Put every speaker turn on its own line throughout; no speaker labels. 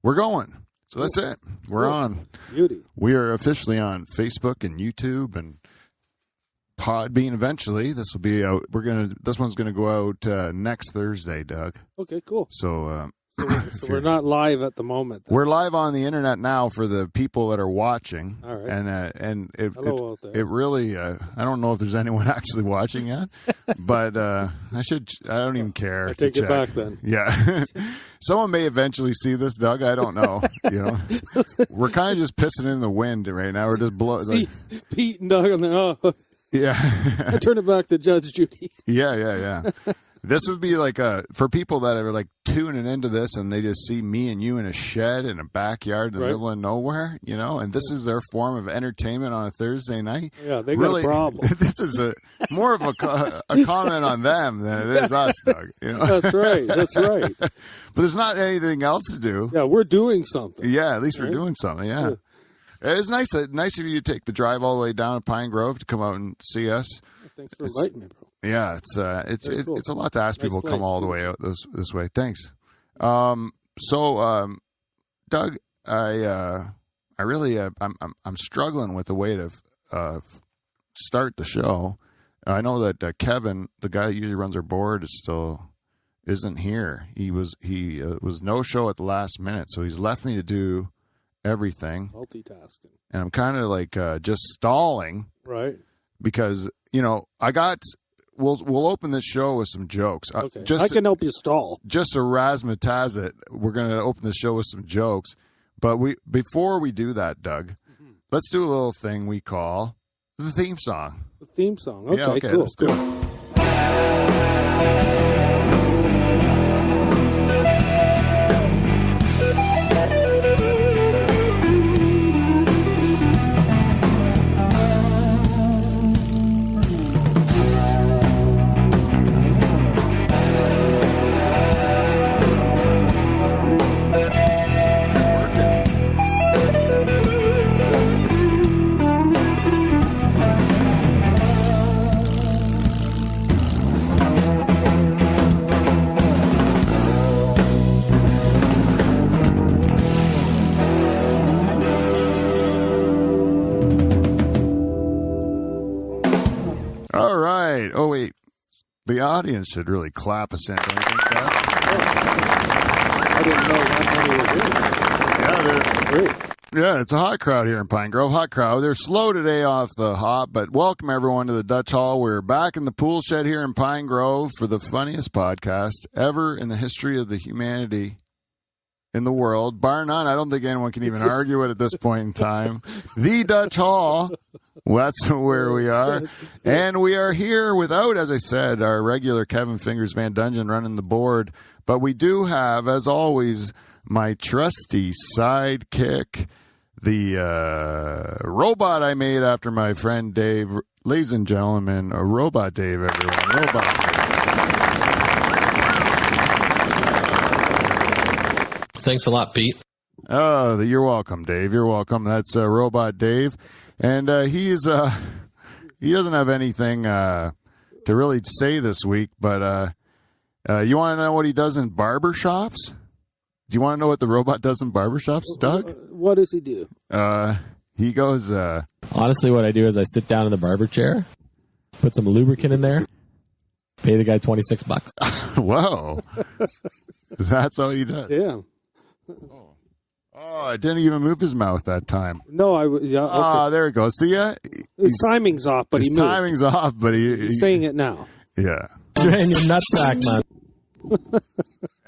We're going. So that's it. We're on.
Beauty.
We are officially on Facebook and YouTube and Podbean eventually. This will be out. This one's gonna go out next Thursday, Doug.
Okay, cool.
So
So we're not live at the moment. Then.
We're live on the internet now for the people that are watching.
All right.
And
Hello out there.
it really I don't know if there's anyone actually watching yet, but I don't even care.
I take it back then.
Yeah. Someone may eventually see this, Doug. I don't know. We're kind of just pissing in the wind right now. We're just blowing.
Pete and Doug on there. Oh.
Yeah.
I turn it back to Judge Judy.
Yeah. This would be like for people that are like tuning into this and they just see me and you in a shed in a backyard in the middle of nowhere, and this is their form of entertainment on a Thursday night.
Yeah, they got a problem.
This is more of a comment on them than it is us, Doug.
That's right. But
there's not anything else to do.
Yeah, we're doing something.
Yeah, at least we're doing something. Yeah. It's nice of you to take the drive all the way down to Pine Grove to come out and see us.
Thanks for inviting me, bro.
Yeah, it's a lot to ask people to come all the way out this way. Thanks. So Doug, I'm struggling with the way to start the show. I know that Kevin, the guy that usually runs our board, isn't here. He was no show at the last minute, so he's left me to do everything.
Multitasking.
And I'm kind of like just stalling,
right?
Because We'll open this show with some jokes.
Okay. I can help you stall.
Just to razzmatazz it, we're going to open the show with some jokes. But before we do that, Doug, let's do a little thing we call the theme song.
The theme song. Okay,
okay,
cool.
Let's do it. Oh, wait. The audience should really clap us in, don't you think, Doug?
I didn't know that many were doing it.
Yeah, it's a hot crowd here in Pine Grove. Hot crowd. They're slow today off the hop, but welcome everyone to the Dutch Hall. We're back in the pool shed here in Pine Grove for the funniest podcast ever in the history of the humanity in the world. Bar none. I don't think anyone can even argue it at this point in time. The Dutch Hall. Well, that's where we are. And we are here without, as I said, our regular Kevin Fingers Van Dungeon running the board. But we do have, as always, my trusty sidekick, the robot I made after my friend Dave. Ladies and gentlemen, Robot Dave, everyone. Robot Dave.
Thanks a lot, Pete.
Oh, you're welcome, Dave. You're welcome. That's Robot Dave. And he doesn't have anything to really say this week, but you want to know what he does in barber shops? Do you want to know what the robot does in barber shops, Doug?
What does he do?
He goes...
Honestly, what I do is I sit down in the barber chair, put some lubricant in there, pay the guy $26.
Whoa. That's all he does?
Yeah.
Oh, I didn't even move his mouth that time.
No, I was. Yeah. Okay.
Oh, there it goes. See ya?
His timing's off, but
his
he moved.
timing's off, but
he's saying it now.
Yeah.
Drain your nutsack, man.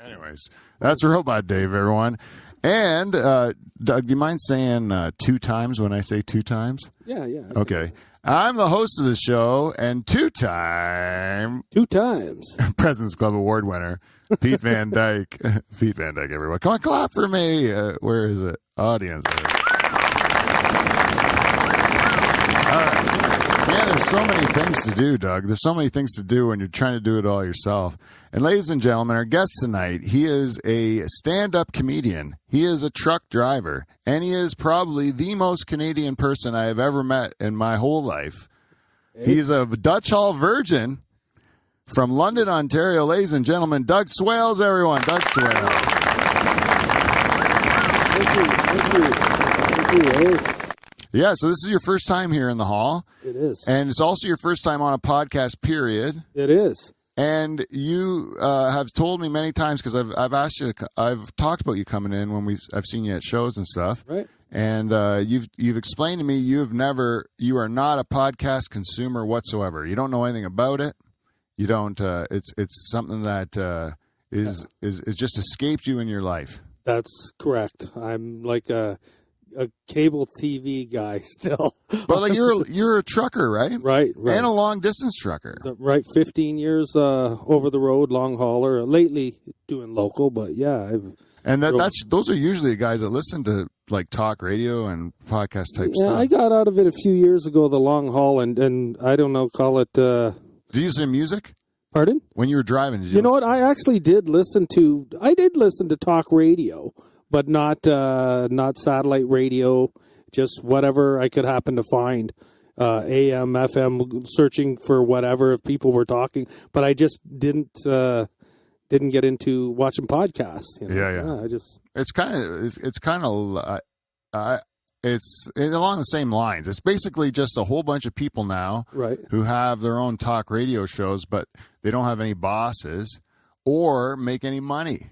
Anyways, that's Robot Dave, everyone. And Doug, do you mind saying 2 times when I say 2 times?
Yeah.
Okay. I'm the host of the show and 2-time President's Club Award winner, Pete Van Dyke. Pete Van Dyke, everyone. Come on, clap for me. Where is it? Audience. All right. Man, there's so many things to do, Doug. There's so many things to do when you're trying to do it all yourself. And ladies and gentlemen, our guest tonight, he is a stand-up comedian. He is a truck driver. And he is probably the most Canadian person I have ever met in my whole life. He's a Dutch Hall virgin from London, Ontario. Ladies and gentlemen, Doug Swales, everyone. Doug Swales.
Thank you. Hey.
Yeah, so this is your first time here in the hall.
It is.
And it's also your first time on a podcast, period.
It is.
And you have told me many times, because I've asked you, I've talked about you coming in when I've seen you at shows and stuff.
Right.
And you've explained to me you are not a podcast consumer whatsoever. You don't know anything about it. You don't. It's something that is just escaped you in your life.
That's correct. I'm like a cable TV guy still.
But like you're a trucker, right?
Right.
And a long distance trucker.
Right. 15 years over the road, long hauler. Lately doing local, but yeah.
Those are usually the guys that listen to like talk radio and podcast type stuff.
Yeah, I got out of it a few years ago, the long haul, and I don't know, call it.
Did you listen to music?
Pardon?
When you were driving,
you know what? I actually did listen to talk radio, but not satellite radio, just whatever I could happen to find, AM, FM, searching for whatever if people were talking. But I just didn't get into watching podcasts. You know?
Yeah. It's along the same lines. It's basically just a whole bunch of people now,
right,
who have their own talk radio shows, but they don't have any bosses or make any money.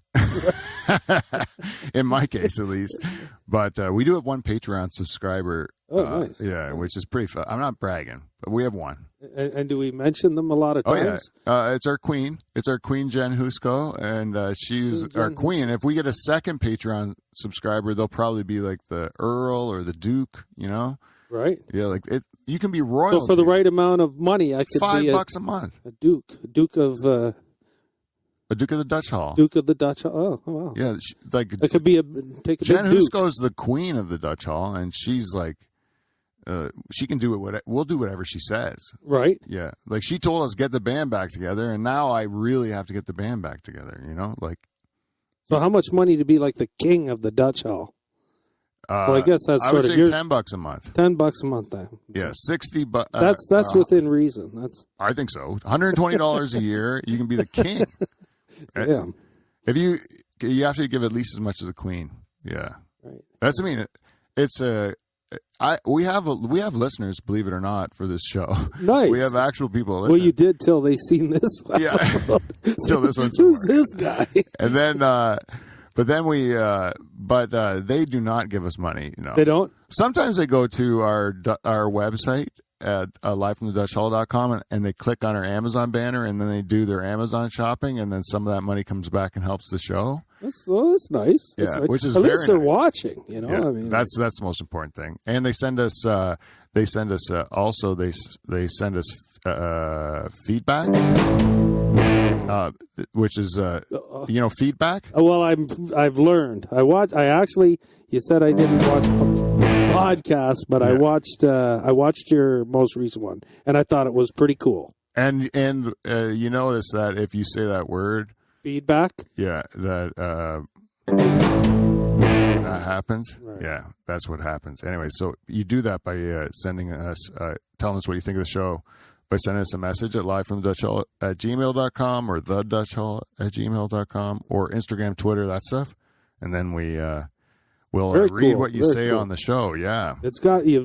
In my case, at least. But we do have one Patreon subscriber.
Oh, nice.
Yeah, which is pretty fun. I'm not bragging, but we have one.
And do we mention them a lot of times?
Oh, yeah. It's our queen. It's our queen, Jen Husko, and she's our queen. If we get a second Patreon subscriber, they'll probably be like the Earl or the Duke, you know?
Right.
Yeah, like it. You can be royalty.
So for the right amount of money, I could be
$5 a month.
A Duke of...
A Duke of the Dutch Hall.
Duke of the Dutch Hall. Oh, wow.
Yeah, like
it could be
Jen Husko is the queen of the Dutch Hall, and she's like, she can do it. We'll do whatever she says.
Right.
Yeah. Like she told us get the band back together, and now I really have to get the band back together. You know, like.
So how much money to be like the king of the Dutch Hall? Well, I guess that's sort of
$10 a month.
$10 a month, then.
Yeah, $60.
That's within reason.
I think so. $120 a year. You can be the king. Right?
Yeah.
If you have to give at least as much as a queen. Yeah.
Right.
That's. I mean, it's a. We have listeners, believe it or not, for this show.
Nice.
We have actual people listening.
Well, you did till they seen this one.
Yeah. Till this one's
Who's this guy?
And then, but they do not give us money. You know,
they don't.
Sometimes they go to our website at livefromthedutchhall.com and they click on our Amazon banner and then they do their Amazon shopping and then some of that money comes back and helps the show.
That's nice.
Yeah,
that's nice.
Which is
at
very
least they're
nice.
Watching. You know,
yeah,
I mean,
that's the most important thing. And they send us feedback, which is feedback.
Well, I've learned. You said I didn't watch podcasts, but yeah. I watched your most recent one, and I thought it was pretty cool.
And you notice that if you say that word,
feedback,
yeah, that happens. Right. Yeah, that's what happens. Anyway, so you do that by sending us, telling us what you think of the show, by sending us a message at livefromthedutchhall@gmail.com or thedutchhall@gmail.com or Instagram, Twitter, that stuff, and then we'll read what you say on the show. Yeah,
it's got you've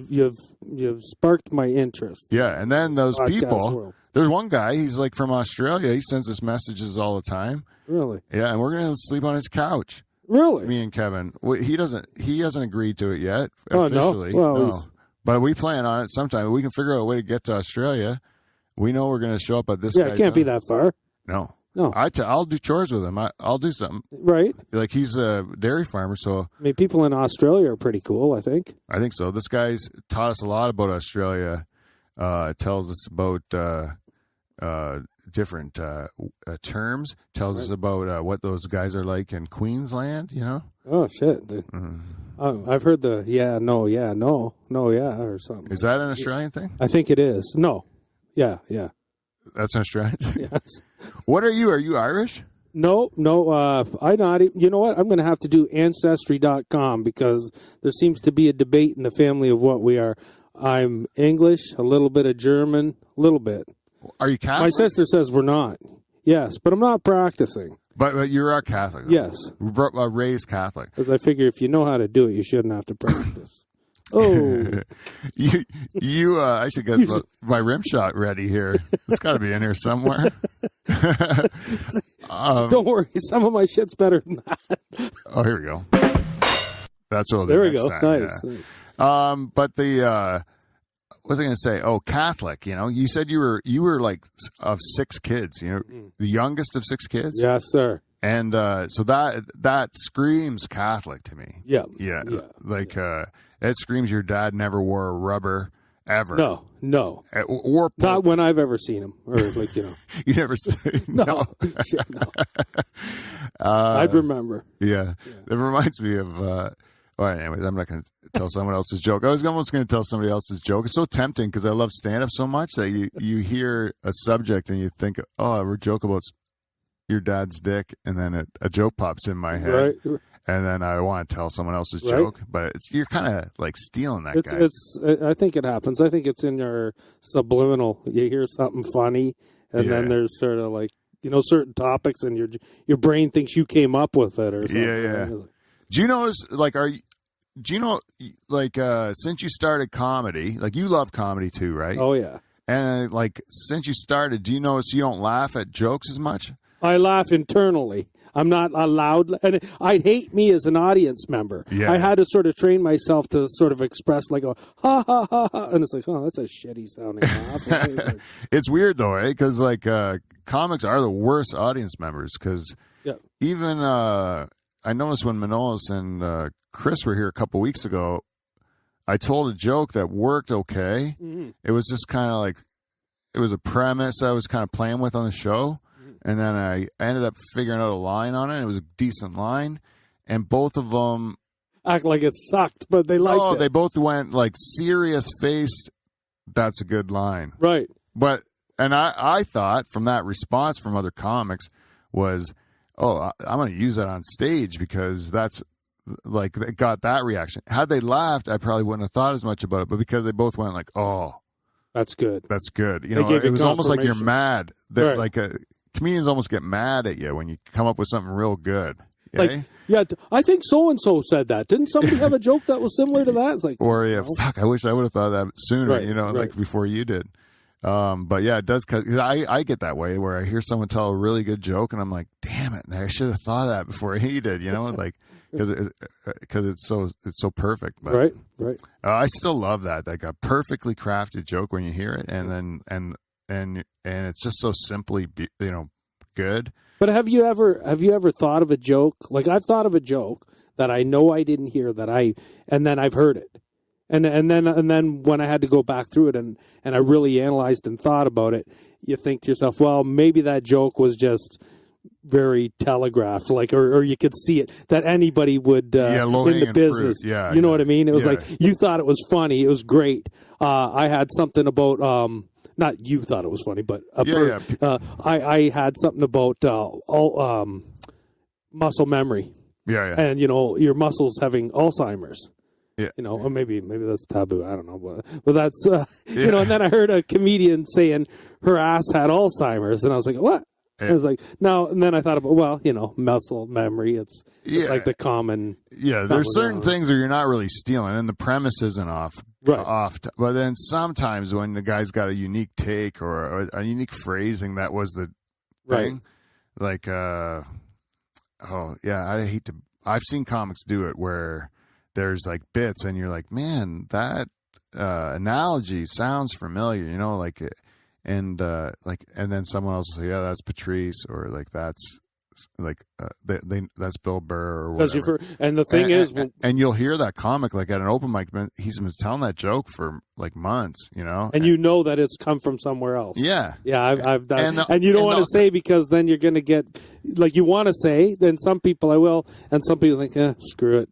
sparked my interest.
Yeah, and then those people.
World.
There's one guy. He's like from Australia. He sends us messages all the time.
Really?
Yeah, and we're gonna sleep on his couch.
Really? Me
and Kevin. He hasn't agreed to it yet officially.
No? Well,
no. But we plan on it sometime. We can figure out a way to get to Australia. We know we're going to show up at this.
Yeah, it can't be that far.
No.
No.
I'll do chores with him. I'll do something.
Right.
Like he's a dairy farmer, so.
I mean, people in Australia are pretty cool, I think.
I think so. This guy's taught us a lot about Australia. Tells us about different terms. Tells us about what those guys are like in Queensland, you know?
Oh, shit. I've heard the no, or something.
Is that an Australian thing?
I think it is. No. Yeah.
That's an Australian thing?
Yes.
What are you? Are you Irish?
No. I'm not. You know what? I'm going to have to do Ancestry.com because there seems to be a debate in the family of what we are. I'm English, a little bit of German, a little bit.
Are you Catholic?
My sister says we're not. Yes, but I'm not practicing.
But you're a Catholic.
Yes.
Raised Catholic.
Because I figure if you know how to do it, you shouldn't have to practice. Oh.
I should get my rim shot ready here. It's got to be in here somewhere.
Don't worry. Some of my shit's better than that.
Oh, here we go. That's what
There we
next
go.
time,
Nice.
yeah.
Nice.
But the what was I going to say? Oh, Catholic. You know, you said you were like of 6 kids. You know, the youngest of 6 kids.
Yes, sir.
And so that screams Catholic to me.
Yeah.
Yeah. Like it screams your dad never wore a rubber ever.
No.
Or
Not when I've ever seen him. Or like, you know.
You never
No. Shit, no. I'd remember.
Yeah. It reminds me of well, anyways, I'm not going to tell someone else's joke. I was almost going to tell somebody else's joke. It's so tempting because I love stand-up so much that you hear a subject and you think, oh, I would joke about your dad's dick, and then a joke pops in my head,
Right.
and then I want to tell someone else's joke, but you're kind of like stealing that guy.
I think it happens. I think it's in your subliminal. You hear something funny, and then there's sort of like, you know, certain topics, and your brain thinks you came up with it or something.
Yeah. Do you notice, like, since you started comedy, like you love comedy too, right?
Oh, yeah.
And like, since you started, do you notice you don't laugh at jokes as much?
I laugh internally. I'm not allowed, and I'd hate me as an audience member.
Yeah.
I had to sort of train myself to sort of express like a ha ha ha ha, and it's like, oh, that's a shitty sounding laugh.
It's weird though, eh? Because like comics are the worst audience members. Because even I noticed when Manolis and Chris were here a couple weeks ago, I told a joke that worked okay. Mm-hmm. It was just kind of like, it was a premise I was kind of playing with on the show. And then I ended up figuring out a line on it. It was a decent line. And both of them
act like it sucked, but they liked it.
Oh, they both went like serious faced. That's a good line.
Right.
And I thought from that response from other comics was, oh, I'm going to use that on stage because that's like, it got that reaction. Had they laughed, I probably wouldn't have thought as much about it. But because they both went like, oh,
that's good.
That's good. You know, it was almost like you're mad.
Right.
Like comedians almost get mad at you when you come up with something real good.
Like, yeah, I think so-and-so said that. Didn't somebody have a joke that was similar to that? It's like,
or fuck, I wish I would have thought of that sooner, like before you did. But yeah, it does, cause I get that way where I hear someone tell a really good joke and I'm like, damn it, I should have thought of that before he did, like, because it's so perfect. But,
right.
I still love that, like a perfectly crafted joke when you hear it, and then and it's just so simply, good. But
have you ever thought of a joke? Like I've thought of a joke that I know I didn't hear and then I've heard it. And then when I had to go back through it and I really analyzed and thought about it, you think to yourself, well, maybe that joke was just very telegraphed, like, or you could see it that anybody would in the business.
Fruit. Yeah,
you know what I mean? It was like you thought it was funny. It was great. I had something about not you thought it was funny, but I had something about muscle memory.
Yeah.
And your muscles having Alzheimer's.
Yeah.
Or maybe that's taboo. I don't know, but that's and then I heard a comedian saying her ass had Alzheimer's, and I was like, what? Yeah. I was like, no, and then I thought about, muscle memory. It's like the common.
Yeah, there's certain things where you're not really stealing, and the premise isn't off. But then sometimes when the guy's got a unique take or a unique phrasing, that was the thing. Like, I hate to. I've seen comics do it where there's like bits, and you're like, man, that analogy sounds familiar, and then someone else will say, yeah, that's Patrice, or like that's like that's Bill Burr or whatever.
And the thing is,
and you'll hear that comic like at an open mic, he's been telling that joke for like months,
and you know that it's come from somewhere else.
Yeah,
I've done, and you don't want to say because then you're going to get like you want to say. Then some people I will, and some people think, screw it.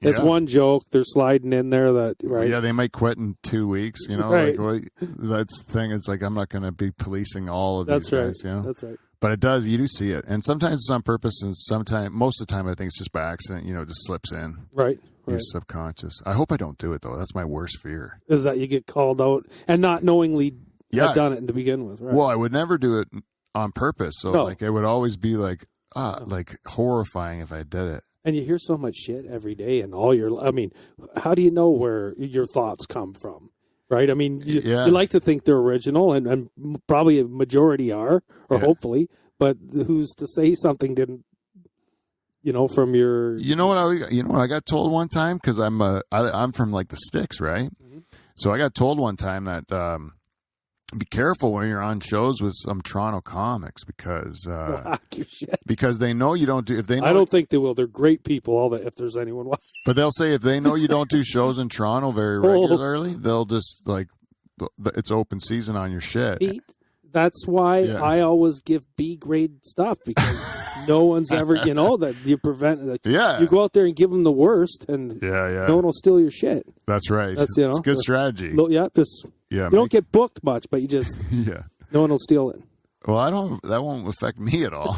It's one joke. They're sliding in there that right.
Yeah, they might quit in 2 weeks.
Right.
Like, that's the thing. It's like I'm not going to be policing all of these guys.
That's right.
But it does. You do see it, and sometimes it's on purpose, and most of the time, I think it's just by accident. It just slips in.
Right.
Your subconscious. I hope I don't do it though. That's my worst fear.
Is that you get called out and not knowingly have done it to begin with. Right.
Well, I would never do it on purpose. So like it would always be like like horrifying if I did it.
And you hear so much shit every day, and I mean, how do you know where your thoughts come from? Right? I mean, you like to think they're original, and probably a majority are, or hopefully, but who's to say something didn't, from your...
You know what I got told one time? Because I'm from like the sticks, right? Mm-hmm. So I got told one time that be careful when you're on shows with some Toronto comics because they know you don't do... If they know,
I don't think they will. They're great people, if there's anyone watching.
But they'll say if they know you don't do shows in Toronto very regularly, they'll just like, it's open season on your shit.
Pete, that's why I always give B grade stuff, because no one's ever, that you prevent. You go out there and give them the worst, and no one will steal your shit.
That's right.
That's
it's a good strategy.
You don't get booked much, but you just no one will steal it.
Well, that won't affect me at all.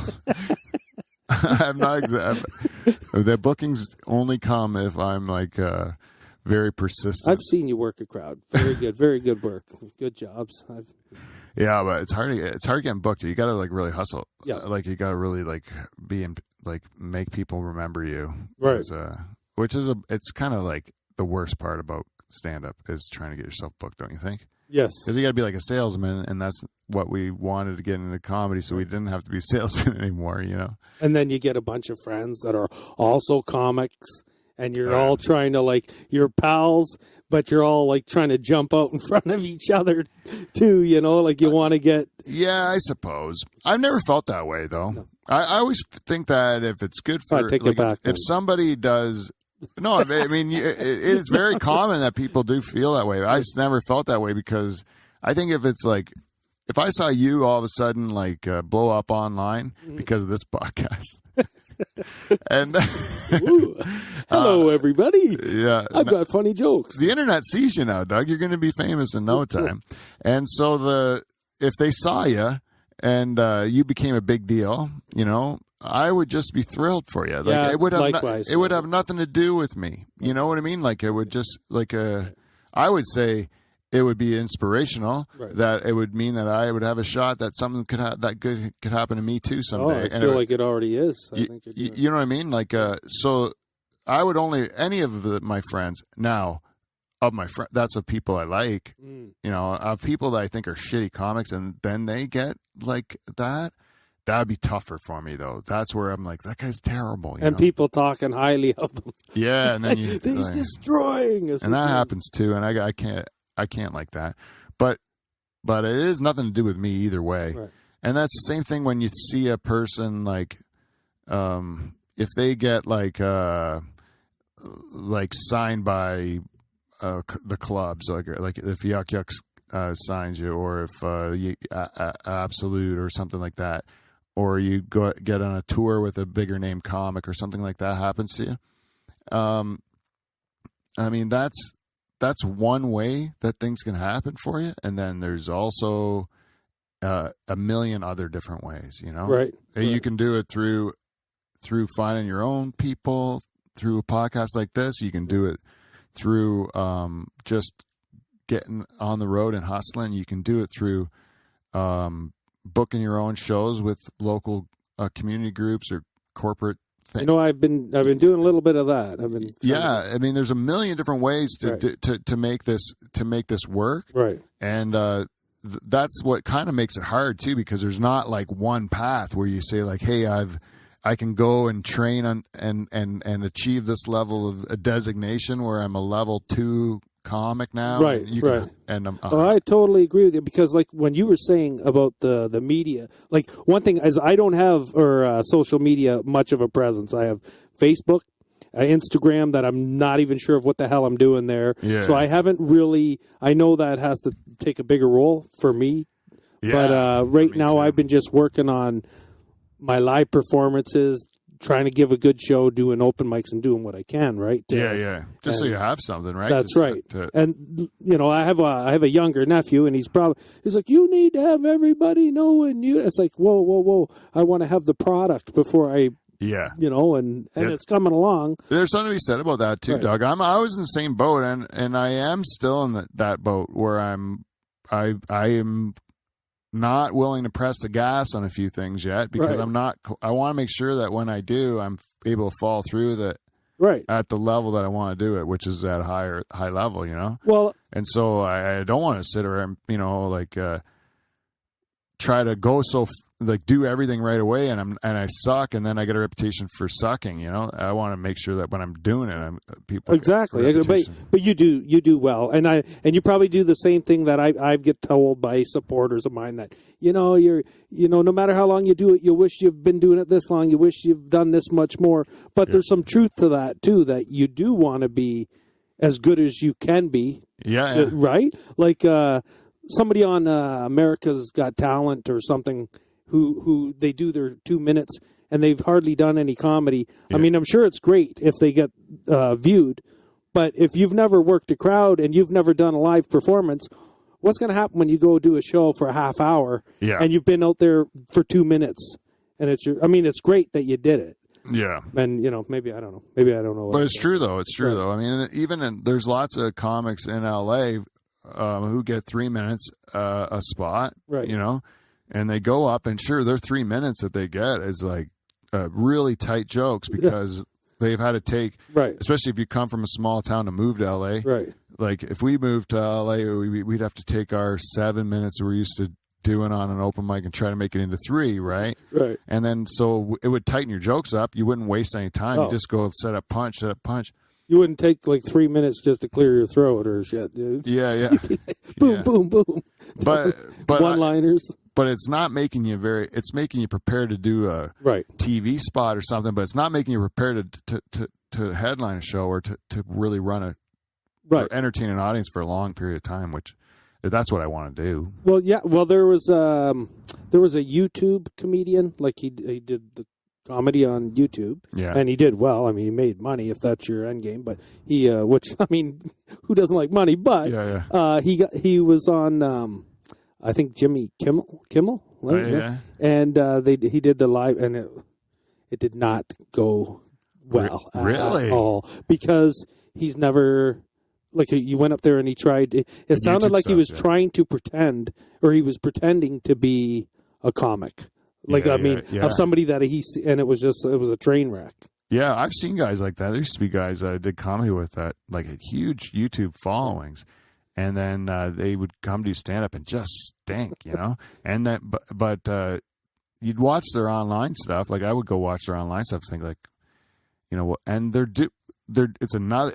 I'm not. The bookings only come if I'm like very persistent.
I've seen you work a crowd. Very good work. Good jobs.
Yeah, but it's hard getting booked. You got to like really hustle.
Yeah,
like you got to really like be in, like make people remember you.
Right.
Which is it's kind of like the worst part about stand up is trying to get yourself booked, don't you think?
Yes.
Because you got to be like a salesman, and that's what we wanted to get into comedy, so we didn't have to be salesmen anymore,
And then you get a bunch of friends that are also comics, and you're all trying to like, you're pals, but you're all like trying to jump out in front of each other too, like you want to get...
Yeah, I suppose. I've never felt that way, though. No. I always think that if it's good for...
take it back,
if somebody does... No, I mean, it's very common that people do feel that way. I just never felt that way, because I think if it's like, if I saw you all of a sudden like blow up online because of this podcast, and
hello everybody, I've got funny jokes.
The internet sees you now, Doug. You're going to be famous in no time. And so if they saw you and you became a big deal, I would just be thrilled for you. Like it would have nothing to do with me. You know what I mean? Like it would just I would say it would be inspirational. Right. That it would mean that I would have a shot that something could happen to me too someday.
I feel like it already is. I think
you know what I mean? Like so I would only any of my friends now. Of my friend, that's of people I like. Of people that I think are shitty comics, and then they get like that. That'd be tougher for me, though. That's where I'm like, that guy's terrible.
And people talking highly of them.
Yeah, and then
he's destroying us.
And that happens too. And I can't like that. But it is nothing to do with me either way. Right. And that's the same thing when you see a person like, if they get like signed by the clubs, like if Yuck Yucks signs you, or if Absolute or something like that. Or you get on a tour with a bigger name comic or something like that happens to you. I mean, that's one way that things can happen for you. And then there's also a million other different ways,
Right.
You can do it through finding your own people, through a podcast like this. You can do it through just getting on the road and hustling. You can do it through booking your own shows with local community groups or corporate things.
I've been doing a little bit of that.
I mean, there's a million different ways to make this work.
Right.
And that's what kind of makes it hard too, because there's not like one path where you say like, hey, I can go and train on and achieve this level of a designation where I'm a level 2 comic now.
Right, I totally agree with you, because like when you were saying about the media, like one thing is I don't have social media much of a presence. I have Facebook, Instagram that I'm not even sure of what the hell I'm doing there. Yeah. So I haven't really, I know that has to take a bigger role for me. Yeah, but right now I've been just working on my live performances, trying to give a good show, doing open mics and doing what I can, right?
Just so you have something, right?
That's right. And I have a younger nephew, and he's like, you need to have everybody know, and it's like, whoa. I want to have the product before I, and it's coming along.
There's something to be said about that too, right. Doug. I was in the same boat, and I am still in that boat where I am not willing to press the gas on a few things yet because
Right.
I want to make sure that when I do, I'm able to fall through that
Right.
at the level that I want to do it, which is at a high level, you know?
Well,
And so I don't want to sit around, you know, like try to go do everything right away and I suck and then I get a reputation for sucking, you know? I want to make sure that when I'm doing it, people
exactly. But you do well. And you probably do the same thing that I get told by supporters of mine that, no matter how long you do it, you wish you've been doing it this long, you wish you've done this much more. But there's some truth to that too, that you do want to be as good as you can be.
Yeah.
Right? Like somebody on America's Got Talent or something who they do their 2 minutes and they've hardly done any comedy. Yeah. I mean, I'm sure it's great if they get viewed, but if you've never worked a crowd and you've never done a live performance, what's going to happen when you go do a show for a half hour and you've been out there for 2 minutes? And it's great that you did it.
Yeah.
And, maybe I don't know. Maybe I don't know.
But it's true, though. It's true, though. I mean, there's lots of comics in L.A. Who get 3 minutes a spot,
right?
And they go up, and sure, their 3 minutes that they get is like really tight jokes because they've had to take,
right.
Especially if you come from a small town to move to L.A.
Right.
Like if we moved to L.A., we'd have to take our 7 minutes we're used to doing on an open mic and try to make it into 3, right?
Right.
And then so it would tighten your jokes up. You wouldn't waste any time. You just go set up punch.
You wouldn't take like 3 minutes just to clear your throat or shit, dude.
Yeah.
Boom, boom, boom.
But
one-liners.
But it's not making you it's making you prepared to do a TV spot or something, but it's not making you prepared to headline a show or to really run or entertain an audience for a long period of time, which that's what I want to do.
Well, yeah. Well, there was a YouTube comedian, like he did the comedy on YouTube, and he did well. I mean, he made money if that's your end game. But he, which I mean, who doesn't like money? But he was on, I think Jimmy Kimmel, right? And he did the live, and it did not go well
really?
At all because he's never. Like you went up there and he tried. It sounded like he was trying to pretend, or he was pretending to be a comic. Like of somebody that and it was a train wreck.
Yeah, I've seen guys like that. There used to be guys that I did comedy with that like had huge YouTube followings, and then they would come do stand up and just stink, And then but you'd watch their online stuff. Like I would go watch their online stuff, and think like, and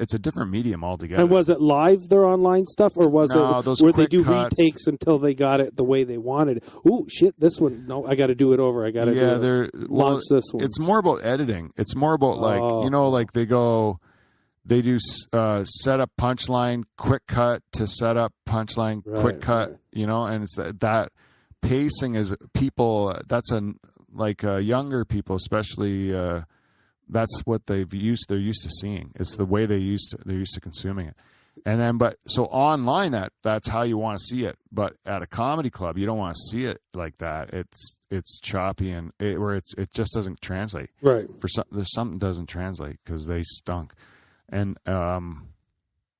it's a different medium altogether.
And was it live, their online stuff, or was it where they do
cuts.
retakes until they got it the way they wanted? Ooh, shit, this one, no, I got to do it over. I got to launch this one.
It's more about editing. It's more about like they do set up punchline, quick cut to set up punchline, quick cut, and it's that pacing is people. That's younger people, especially. That's what they're used to seeing. It's the way they're used to consuming it. And then, so online, that's how you want to see it. But at a comedy club, you don't want to see it like that. It's choppy and it just doesn't translate.
Right.
There's something doesn't translate because they stunk. And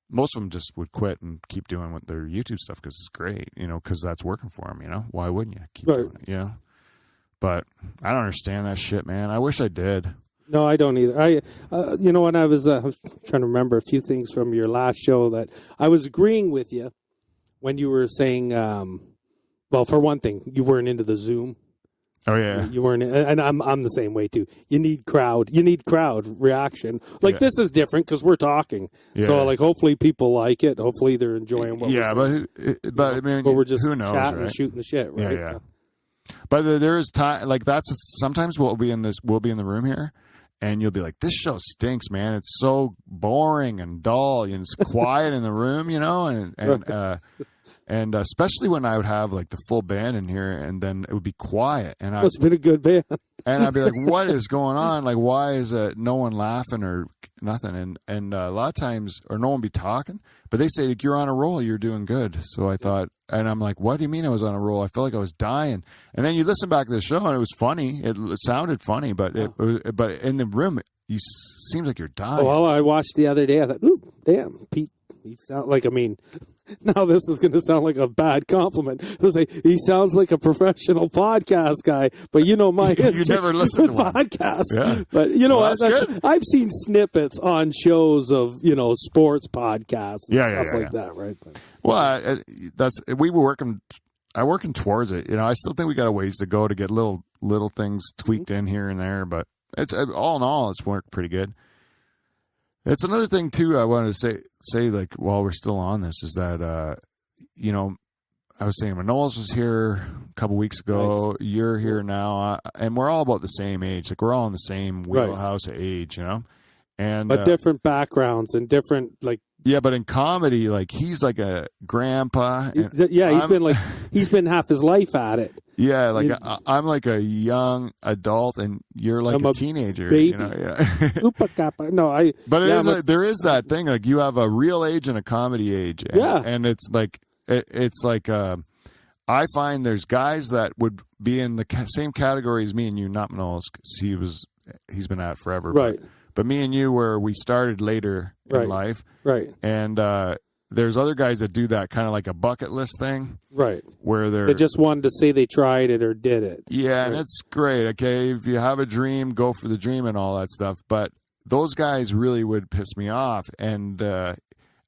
most of them just would quit and keep doing with their YouTube stuff because it's great, because that's working for them, Why wouldn't you keep doing it, But I don't understand that shit, man. I wish I did.
No, I don't either. When I was trying to remember a few things from your last show that I was agreeing with you when you were saying, well, for one thing, you weren't into the Zoom.
Oh yeah,
you weren't, and I'm the same way too. You need crowd reaction. Like this is different because we're talking. Yeah. So like, hopefully people like it. Hopefully they're enjoying what we're saying.
But we're just who knows,
chatting
right?
and shooting the shit, right?
Yeah. But there is time like that's sometimes we'll be in the room here. And you'll be like, this show stinks, man. It's so boring and dull, and it's quiet in the room, and especially when I would have like the full band in here, and then it would be quiet. And
it's been a good band.
And I'd be like, what is going on? Like, why is no one laughing or nothing? And a lot of times, or no one be talking, but they say like, you're on a roll, you're doing good. So I thought, and I'm like, what do you mean I was on a roll? I felt like I was dying. And then you listen back to the show, and it was funny. It sounded funny, but but in the room, you seems like you're dying.
Well, I watched the other day. I thought, ooh, damn, Pete. He sound like Now this is going to sound like a bad compliment. I was like, he sounds like a professional podcast guy, but you know my history.
You never listened to one.
Podcasts.
Yeah.
But you know,
Well, that's good.
I've seen snippets on shows of sports podcasts and stuff like that, right? But,
well, we were working. I'm working towards it. I still think we got a ways to go to get little things tweaked in here and there, but it's all in all, it's worked pretty good. It's another thing too. I wanted to say like while we're still on this is that I was saying Manolis was here a couple weeks ago. Nice. You're here now, and we're all about the same age. Like we're all in the same wheelhouse of age, and
but different backgrounds and different like.
Yeah, but in comedy, like he's like a grandpa.
He's been half his life at it.
Yeah, like I'm like a young adult, and you're like a teenager.
Baby.
No, But there is that thing. Like you have a real age and a comedy age. And it's like I find there's guys that would be in the same category as me and you, not Manolis, because he's been at it forever.
Right.
But me and you, where we started later in life.
Right.
And there's other guys that do that kind of like a bucket list thing.
Right.
Where
they just wanted to say they tried it or did it.
Yeah, and it's great. Okay, if you have a dream, go for the dream and all that stuff. But those guys really would piss me off. And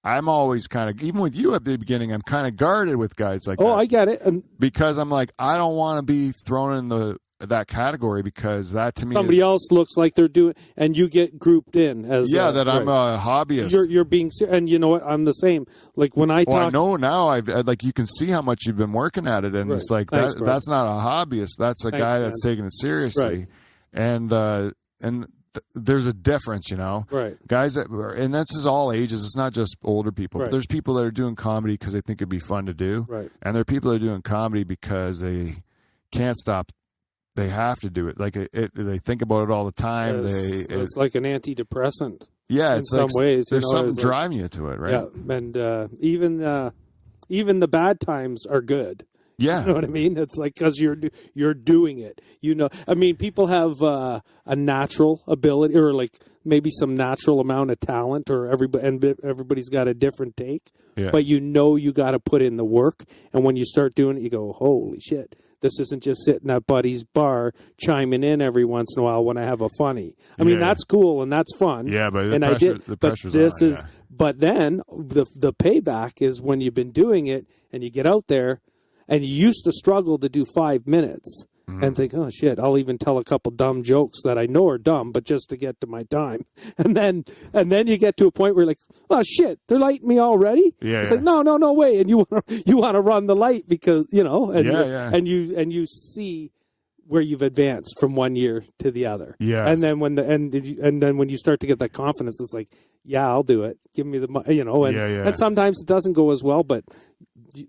I'm always kind of, even with you at the beginning, I'm kind of guarded with guys like that.
Oh, I get it.
Because I'm like, I don't want to be thrown in that category, because that to me
somebody else looks like they're doing, and you get grouped in as
that I'm a hobbyist.
You're being serious, and you know what? I'm the same. Like when I talk,
I know now. I've like you can see how much you've been working at it, and it's like that's not a hobbyist. That's a guy that's taking it seriously, and there's a difference,
Right.
Guys and that's is all ages. It's not just older people. But there's people that are doing comedy because they think it'd be fun to do,
right?
And there are people that are doing comedy because they can't stop. They have to do it. Like they think about it all the time.
It's like an antidepressant.
Yeah,
in some ways.
There's something driving you to it, right?
Yeah, and even the bad times are good.
Yeah,
you know what I mean. It's like because you're doing it. I mean, people have a natural ability, or like maybe some natural amount of talent, or everybody's got a different take.
Yeah.
But you got to put in the work, and when you start doing it, you go, holy shit. This isn't just sitting at Buddy's bar chiming in every once in a while when I have a funny. I mean, that's cool and that's fun.
Yeah, but
the pressure's on. But then the payback is when you've been doing it and you get out there, and you used to struggle to do 5 minutes and think, oh shit, I'll even tell a couple dumb jokes that I know are dumb, but just to get to my time. And then you get to a point where you're like, oh shit, they're lighting me already.
Yeah,
it's like no way, and you want to run the light because and you see where you've advanced from one year to the other.
Yeah,
and then when you start to get that confidence, it's like, yeah, I'll do it. Give me the and sometimes it doesn't go as well, but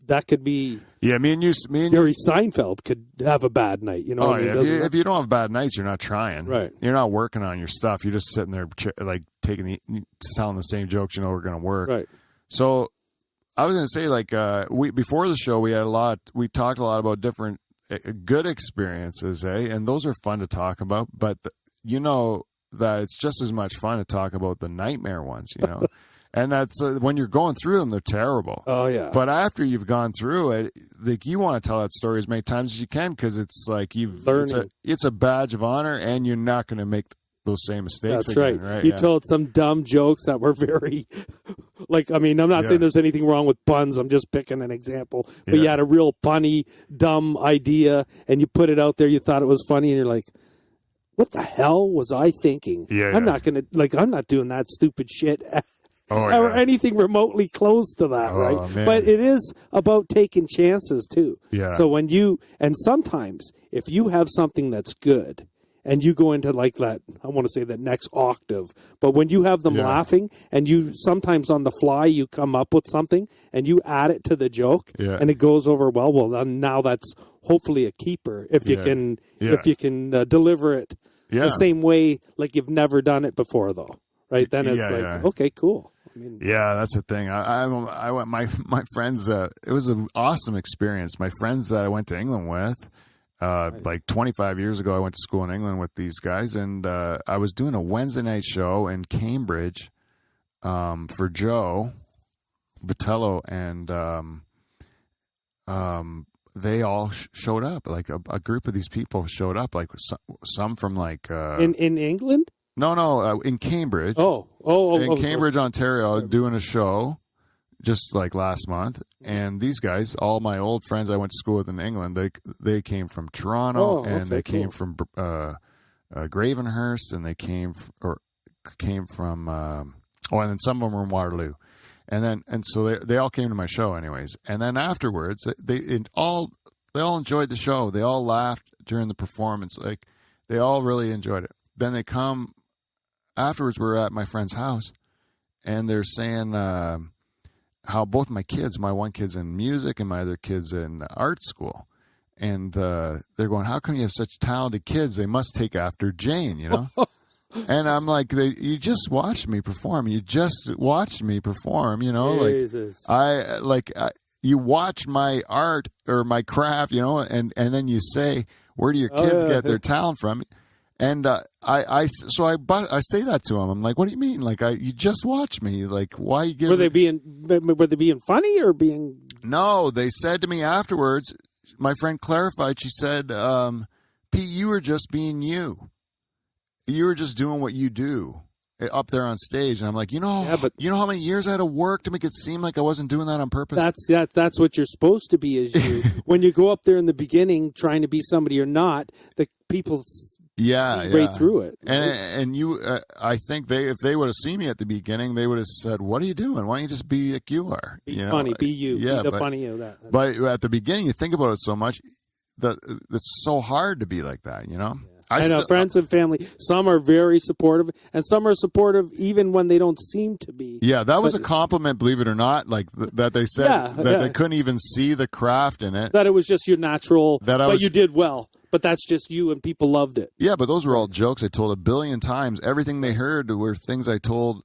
that could be.
Yeah, me and
Jerry Seinfeld could have a bad night. You know what I mean?
If you don't have bad nights, you're not trying.
Right.
You're not working on your stuff. You're just sitting there like telling the same jokes we're going to work.
Right.
So I was going to say, like, before the show, we talked a lot about different good experiences, and those are fun to talk about, but that it's just as much fun to talk about the nightmare ones, And that's when you're going through them, they're terrible.
Oh yeah.
But after you've gone through it, like you want to tell that story as many times as you can, because it's like it's a badge of honor, and you're not going to make those same mistakes.
That's
again,
right. You told some dumb jokes that were very, I'm not saying there's anything wrong with puns. I'm just picking an example. But you had a real funny, dumb idea, and you put it out there. You thought it was funny, and you're like, what the hell was I thinking? I'm not going to, I'm not doing that stupid shit. Or anything remotely close to that, right?
Man.
But it is about taking chances too.
Yeah.
So sometimes if you have something that's good and you go into like that, I want to say that next octave, but when you have them laughing and you sometimes on the fly, you come up with something and you add it to the joke and it goes over well, then now that's hopefully a keeper if you can deliver it the same way, like you've never done it before though. Right. Then it's okay, cool. I mean,
that's the thing. I went my friends. It was an awesome experience. My friends that I went to England with, like 25 years ago, I went to school in England with these guys, and I was doing a Wednesday night show in Cambridge for Joe Vitello, and they all showed up. Like a group of these people showed up. Like some from like
in England.
No, in Cambridge.
In
Cambridge, Ontario, doing a show just like last month. And these guys, all my old friends I went to school with in England, they came from Toronto, and they came from Gravenhurst, and they came from and then some of them were in Waterloo. And so they all came to my show anyways. And then afterwards, they all enjoyed the show. They all laughed during the performance. Like, they all really enjoyed it. Then they come afterwards. We're at my friend's house, and they're saying how both my kids, my one kid's in music and my other kid's in art school. And they're going, how come you have such talented kids? They must take after Jane, you know? And I'm like, you just watched me perform. You know,
Jesus.
You watch my art or my craft, you know, and then you say, where do your kids get their talent from? And I say that to him. I'm like, what do you mean? Like, you just watched me. Like, why you give?
Were they being funny or being?
No, they said to me afterwards. My friend clarified. She said, "Pete, you were just being you. You were just doing what you do up there on stage." And I'm like, you know how many years I had to work to make it seem like I wasn't doing that on purpose?
That's what you're supposed to be, is you. When you go up there in the beginning trying to be somebody you're not, the people see right through it. Right?
And you, I think if they would have seen me at the beginning, they would have said, what are you doing? Why don't you just be like you are?
Be funny, be you.
Yeah,
be the funny of that.
But at the beginning, you think about it so much that it's so hard to be like that, you know?
I know friends and family. Some are very supportive, and some are supportive even when they don't seem to be.
Yeah, that was a compliment, believe it or not. Like that they said they couldn't even see the craft in it.
That it was just your natural. But you did well. But that's just you, and people loved it.
Yeah, but those were all jokes I told a billion times. Everything they heard were things I told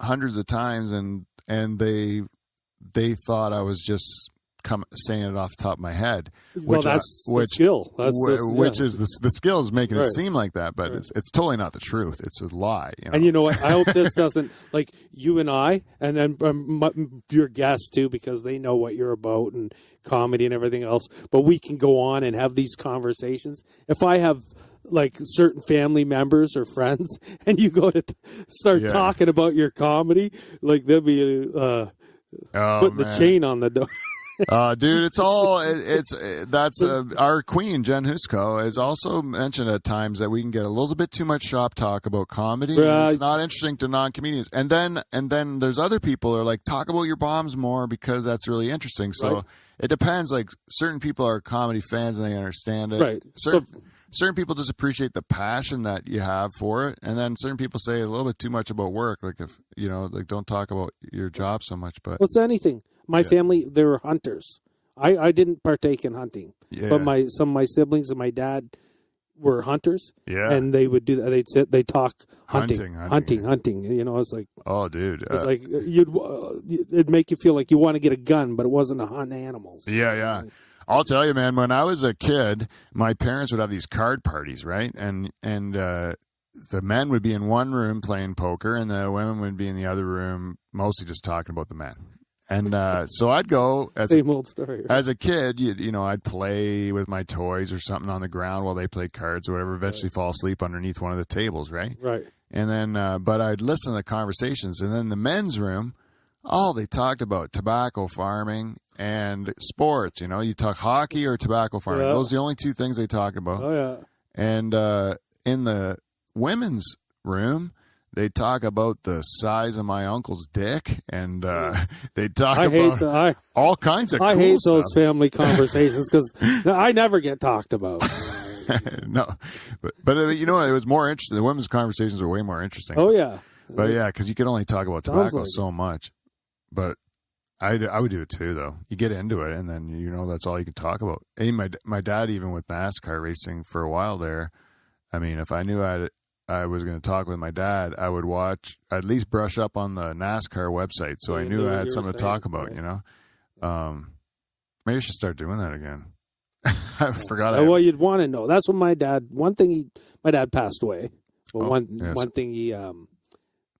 hundreds of times, and they thought I was just saying it off the top of my head.
The skill.
Which is the skill is making it seem like that, but it's totally not the truth. It's a lie. You know?
And you know what? I hope this doesn't, like, you and I, and then your guests too, because they know what you're about and comedy and everything else. But we can go on and have these conversations. If I have like certain family members or friends, and you go to start talking about your comedy, like they'll be putting the chain on the door.
Dude, that's our queen, Jen Husko, has also mentioned at times that we can get a little bit too much shop talk about comedy. It's not interesting to non-comedians. And then there's other people who are like, talk about your bombs more because that's really interesting. So it depends. Like, certain people are comedy fans and they understand it.
Right.
Certain people just appreciate the passion that you have for it. And then certain people say a little bit too much about work. Like, if, you know, like, don't talk about your job so much. But
what's anything? My family, they were hunters. I didn't partake in hunting, but some of my siblings and my dad were hunters.
Yeah,
and they would do that. They'd talk hunting. You know, it's like,
oh, dude,
it's like it'd make you feel like you want to get a gun, but it wasn't to hunt animals.
Yeah. I'll tell you, man. When I was a kid, my parents would have these card parties, right? And the men would be in one room playing poker, and the women would be in the other room, mostly just talking about the men. And so I'd go
same old story. Right?
As a kid, you know, I'd play with my toys or something on the ground while they played cards or whatever. Eventually, fall asleep underneath one of the tables, right?
Right.
And then, but I'd listen to the conversations. And then the men's room, they talked about tobacco farming and sports. You know, you talk hockey or tobacco farming. Those are the only two things they talked about.
Oh yeah.
And in the women's room, they talk about the size of my uncle's dick, and they talk about all kinds of cool stuff. I hate
those family conversations because I never get talked about.
No, but you know, it was more interesting. The women's conversations were way more interesting.
Oh yeah,
but yeah, because you could only talk about tobacco so much. But I would do it too, though. You get into it, and then you know that's all you can talk about. And my dad, even with NASCAR racing for a while there, I mean, if I knew I was going to talk with my dad, I would at least brush up on the NASCAR website, so I knew I had something to talk about. You know, maybe I should start doing that again. I forgot.
Well, you'd want to know. That's what my dad. My dad passed away. Well, one thing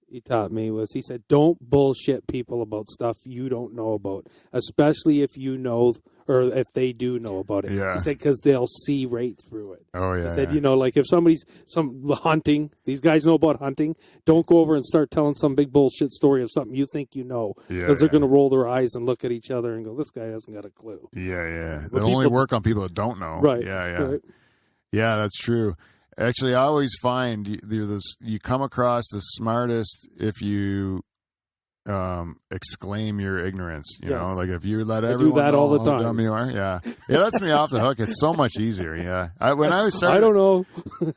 he taught me was, he said, don't bullshit people about stuff you don't know about, especially if you know, or if they do know about it.
Yeah.
He said, because they'll see right through it.
Oh, yeah.
He said,
yeah.
like if somebody's hunting, these guys know about hunting, don't go over and start telling some big bullshit story of something you think you know, because they're going to roll their eyes and look at each other and go, this guy hasn't got a clue.
Yeah. They only work on people that don't know.
Right.
Yeah.
Right.
Yeah, that's true. Actually, I always find you come across the smartest if you exclaim your ignorance. You know, like if you let everyone
do that
know
all the
how
time.
dumb you are. Yeah, it lets me off the hook. It's so much easier. Yeah, when I started,
I don't know.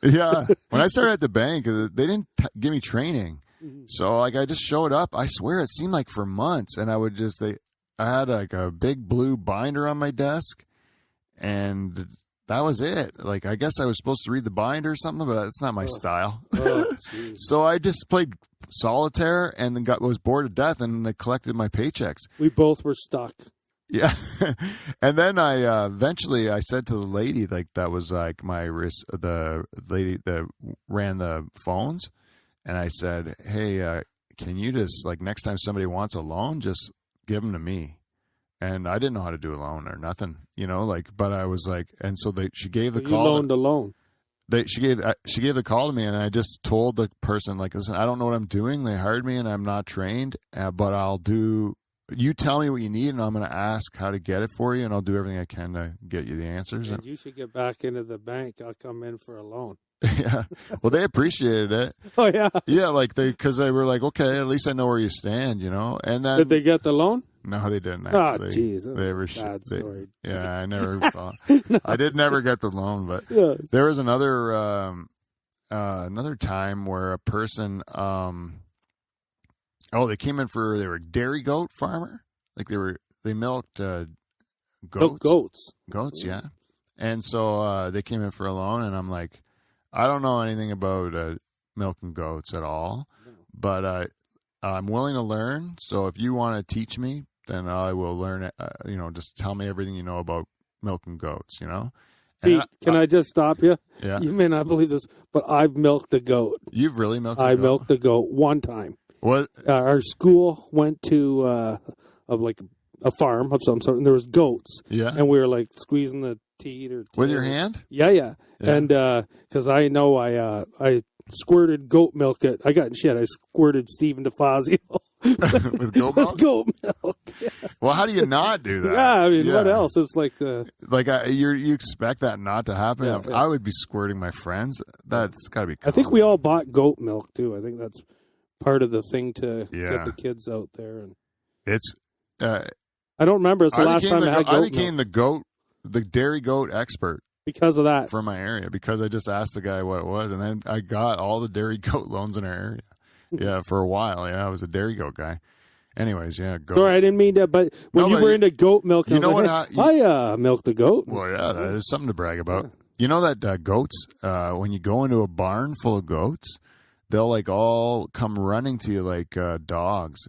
Yeah, when I started at the bank, they didn't give me training, so like I just showed up. I swear, it seemed like for months, and I had like a big blue binder on my desk, and that was it. Like, I guess I was supposed to read the binder or something, but it's not my style. So I just played solitaire and then was bored to death, and I collected my paychecks.
We both were stuck.
Yeah. And then I eventually I said to the lady, like, that was like the lady that ran the phones, and I said, hey, can you just, like, next time somebody wants a loan, just give them to me. And I didn't know how to do a loan or nothing, but I was like, and so she gave the call.
You loaned a loan.
She gave the call to me, and I just told the person, like, listen, I don't know what I'm doing. They hired me, and I'm not trained, but I'll do. You tell me what you need, and I'm going to ask how to get it for you, and I'll do everything I can to get you the answers.
And you should get back into the bank. I'll come in for a loan.
Yeah. Well, they appreciated it.
Oh yeah.
Yeah, like because they were like, okay, at least I know where you stand, And then
did they get the loan?
No, they didn't. Actually.
Oh, jeez,
they were
bad story.
Yeah, I never thought. I did never get the loan, but there was another time where a person, they came in they were a dairy goat farmer, like they milked goats. Goats, yeah. And so they came in for a loan, and I'm like, I don't know anything about milking goats at all, but I'm willing to learn. So if you want to teach me, then I will learn it. Just tell me everything you know about milking goats.
Pete, can I just stop you?
Yeah.
You may not believe this, but I've milked a goat.
You've really milked a goat?
I milked a goat one time.
What?
Our school went to a farm of some sort, and there was goats.
Yeah.
And we were like squeezing the teat or
with your hand.
Yeah. And because I know I squirted goat milk at. I got in shit. I squirted Stephen DeFazio
with goat milk.
Goat milk. Yeah.
Well, how do you not do that?
Yeah, I mean, what else? It's like
you expect that not to happen.
Yeah,
I would be squirting my friends. That's got to be common.
I think we all bought goat milk too. I think that's part of the thing to get the kids out there. And
it's.
I don't remember. It's the last time I had goat
I became the dairy goat expert
because of that
for my area, because I just asked the guy what it was, and then I got all the dairy goat loans in our area. Yeah, for a while. Yeah, I was a dairy goat guy. Anyways, yeah, goat.
Sorry, I didn't mean that, but when you were into goat milk, I milked a goat.
Well, yeah, that is something to brag about. Yeah. You know that goats, when you go into a barn full of goats, they'll like all come running to you like dogs.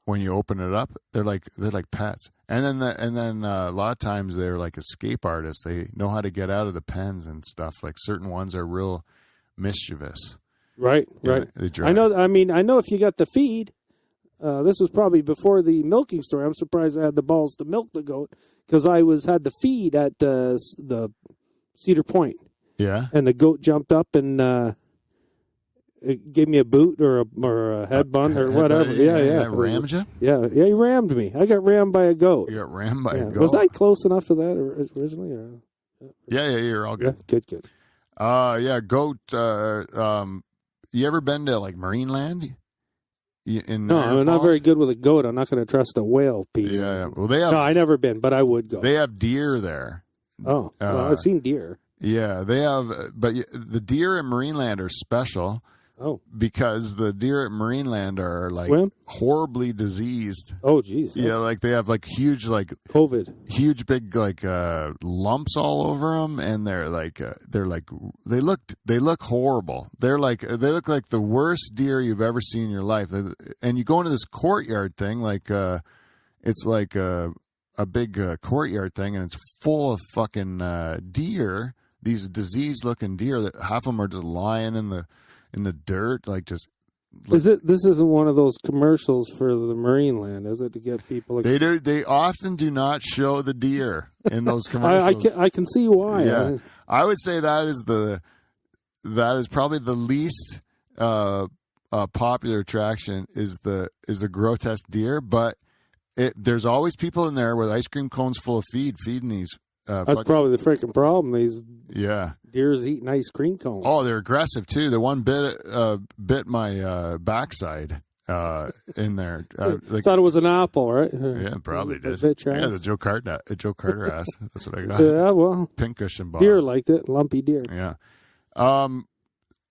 When you open it up, they're like pets. And then a lot of times they're like escape artists. They know how to get out of the pens and stuff. Like certain ones are real mischievous.
Right. I know. I mean, I know if you got the feed. This was probably before the milking story. I'm surprised I had the balls to milk the goat because I had the feed at the Cedar Point.
Yeah.
And the goat jumped up and it gave me a boot or a head bun or whatever. Yeah.
Rammed you?
Yeah, he rammed me. I got rammed by a goat.
You got rammed by a goat?
Was I close enough to that originally? Or?
Yeah, you're all good.
Yeah, good.
Goat. You ever been to like Marineland?
No, I'm not very good with a goat. I'm not going to trust a whale, Pete.
Yeah. Well, they have.
No, I never been, but I would go.
They have deer there.
Oh, I've seen deer.
Yeah, they have, but the deer at Marineland are special.
Oh,
because the deer at Marineland are like horribly diseased.
Oh, geez.
Yeah, like they have like huge, like
COVID,
huge big like lumps all over them, and they look horrible. They look like the worst deer you've ever seen in your life. And you go into this courtyard thing, like it's like a big courtyard thing, and it's full of fucking deer. These diseased looking deer that half of them are just lying in the dirt, like just
This isn't one of those commercials for the Marineland, is it? To get people
They often do not show the deer in those commercials.
I can see why.
Yeah. I would say that is probably the least popular attraction is the grotesque deer, but there's always people in there with ice cream cones full of feeding these.
That's probably the freaking problem. These deer's eating ice cream cones.
Oh, they're aggressive too. The one bit my backside in there.
Thought it was an apple, right?
Yeah, probably did.
Yeah,
the Joe Carter ass. That's what I got.
Yeah, well,
pincushion bar.
Deer liked it, lumpy deer.
Yeah,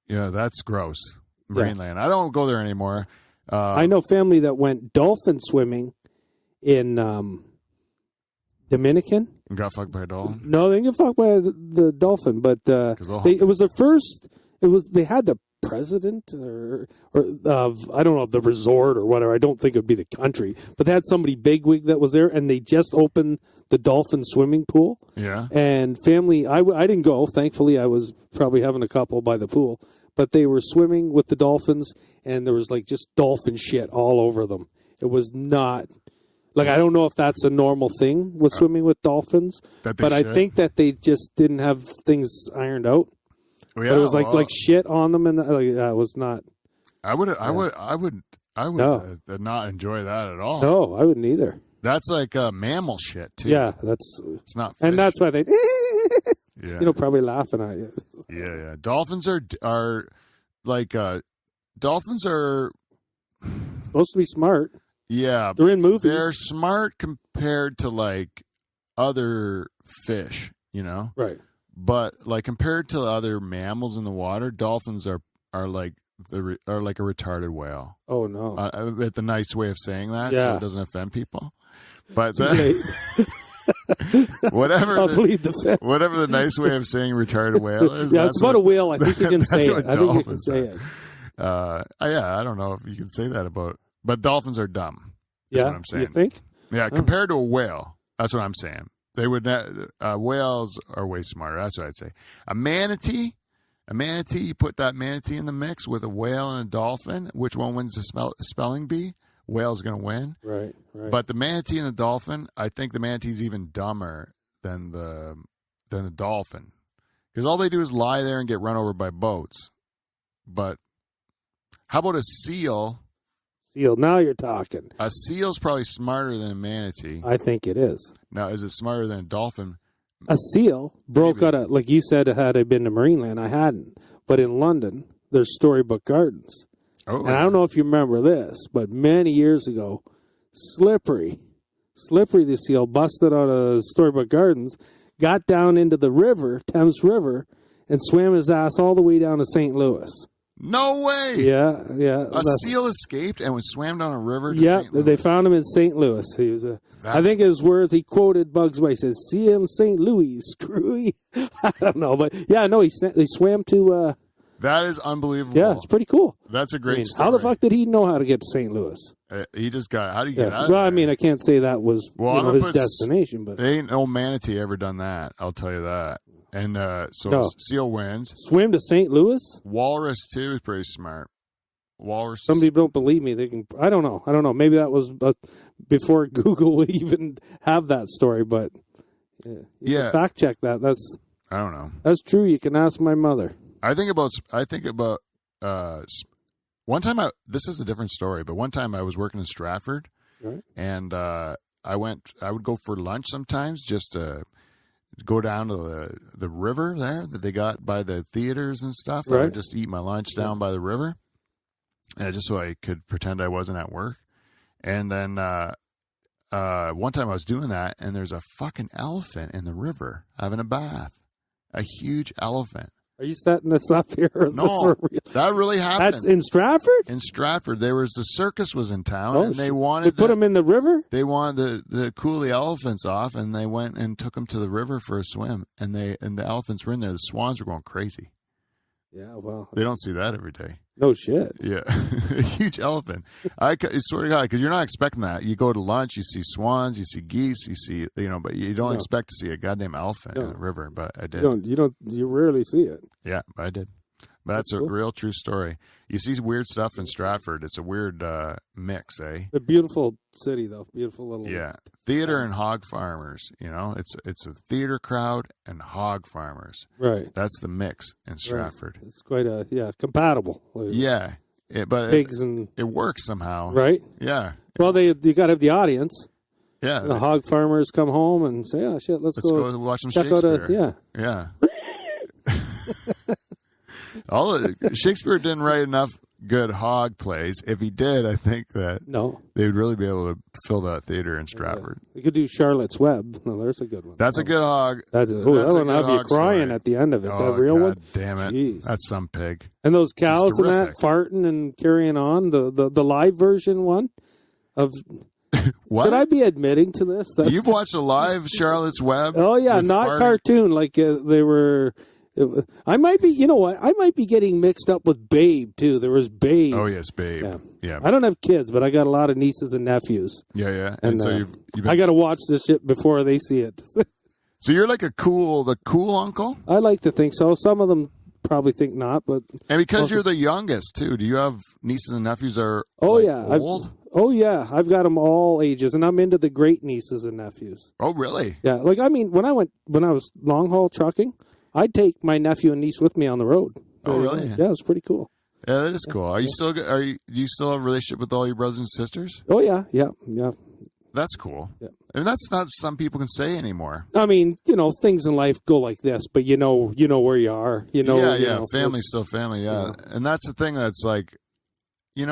that's gross. Marineland. I don't go there anymore.
I know family that went dolphin swimming in Dominican.
And got fucked by a dolphin?
No, they didn't get fucked by the dolphin, but it was the first. They had the president or I don't know if the resort or whatever. I don't think it would be the country, but they had somebody bigwig that was there, and they just opened the dolphin swimming pool.
Yeah.
And family, I didn't go. Thankfully, I was probably having a couple by the pool, but they were swimming with the dolphins, and there was like just dolphin shit all over them. It was not. Like, I don't know if that's a normal thing with swimming with dolphins, but I think that they just didn't have things ironed out.
Well, yeah,
but it was like shit on them, and that was not.
I would not enjoy that at all.
No, I wouldn't either.
That's like mammal shit too.
Yeah,
it's not. Fish.
And that's why they,
yeah,
probably laughing at you.
Yeah. Dolphins are like dolphins are
supposed to be smart.
Yeah,
they're in movies.
They're smart compared to like other fish,
right?
But like compared to other mammals in the water, dolphins are like a retarded whale.
Oh no!
It's a nice way of saying that,
yeah.
So it doesn't offend people. But whatever the nice way of saying retarded whale is.
Yeah, it's about a whale. I think you can say it. I think you can say it.
I don't know if you can say that about. But dolphins are dumb.
Yeah,
what I'm saying.
You think?
Yeah, compared to a whale, that's what I'm saying. They would whales are way smarter. That's what I'd say. A manatee. You put that manatee in the mix with a whale and a dolphin. Which one wins the spelling bee? Whale's going to win.
Right.
But the manatee and the dolphin, I think the manatee's even dumber than the dolphin, because all they do is lie there and get run over by boats. But how about a seal?
Seal. Now you're talking.
A seal's probably smarter than a manatee.
I think it is.
Now, is it smarter than a dolphin?
A seal broke out of, like you said, had I been to Marineland, I hadn't. But in London, there's Storybook Gardens.
Oh,
and I don't know if you remember this, but many years ago, Slippery the seal, busted out of Storybook Gardens, got down into the river, Thames River, and swam his ass all the way down to St. Louis.
No way!
Yeah.
A seal escaped and swam down a river to
Yeah,
St. Louis.
They found him in St. Louis. He was I think his words, he quoted Bugs Bunny. He says, "See you in St. Louis, screwy." I don't know, but yeah, no, he swam to...
that is unbelievable.
Yeah, it's pretty cool.
That's a great story.
How the fuck did he know how to get to St. Louis?
He just got... How do you get out of
Well,
there?
I mean, I can't say that was his destination, but...
Ain't no manatee ever done that, I'll tell you that. And seal wins.
Swim to St. Louis?
Walrus, too, is pretty smart. Walrus.
Somebody don't believe me. They can. I don't know. Maybe that was before Google would even have that story, but yeah. Fact check that.
I don't know.
That's true. You can ask my mother.
I think about one time. This is a different story, but one time I was working in Stratford,
right.
And I would go for lunch sometimes just to go down to the river there that they got by the theaters and stuff.
Right.
I would just eat my lunch down by the river, just so I could pretend I wasn't at work. And then one time I was doing that, and there's a fucking elephant in the river having a bath. A huge elephant.
Are you setting this up here? Or is this for real?
That really happened.
That's in Stratford?
In Stratford. There was the circus was in town, and they
put them in the river?
They wanted to cool the elephants off, and they went and took them to the river for a swim, and the elephants were in there. The swans were going crazy.
Yeah, well.
They don't see that every day.
No shit.
Yeah. A huge elephant. I swear to God, because you're not expecting that. You go to lunch, you see swans, you see geese, you see, but you don't expect to see a goddamn elephant in the river, but I did.
You rarely see it.
Yeah, but I did. But that's a
cool.
real true story. You see weird stuff in Stratford. It's a weird mix, eh?
A beautiful city, though. Beautiful little.
Yeah, theater and hog farmers. You know, it's a theater crowd and hog farmers.
Right.
That's the mix in Stratford.
Right. It's quite compatible.
Yeah, but
pigs and
it works somehow.
right.
Yeah.
Well, you got to have the audience.
Yeah.
The hog farmers come home and say, "Oh shit, let's
go watch some
check
Shakespeare."
Yeah.
Shakespeare didn't write enough good hog plays. If he did, I think that they would really be able to fill that theater in Stratford.
You could do Charlotte's Web. No, there's a good one.
That's a good hog.
That one have you crying at the end of it.
Oh,
that real
God
one.
Damn it!
Jeez.
That's some pig.
And those cows and that
terrific.
farting and carrying on. The live version one of.
What?
Should I be admitting to this? That,
You've watched a live Charlotte's Web?
oh yeah,
with
not
farting?
cartoon like they were. I might be. You know what? I might be getting mixed up with Babe too. There was Babe.
Oh yes, Babe. Yeah.
I don't have kids, but I got a lot of nieces and nephews.
Yeah.
And
so you've been...
I got to watch this shit before they see it.
So you're like the cool uncle?
I like to think so. Some of them probably think not, but
And because you're the youngest too, do you have nieces and nephews that are old?
I've got them all ages, and I'm into the great nieces and nephews.
Oh really?
Yeah, like I mean, when I was long haul trucking, I'd take my nephew and niece with me on the road.
Oh really?
Yeah, it was pretty cool.
Yeah, that is cool. Do you still have a relationship with all your brothers and sisters?
Oh yeah.
That's cool.
Yeah.
I mean, that's not some people can say anymore.
I mean, things in life go like this, but you know where you are.
Yeah. Family's still family. Yeah, and that's the thing. That's like, I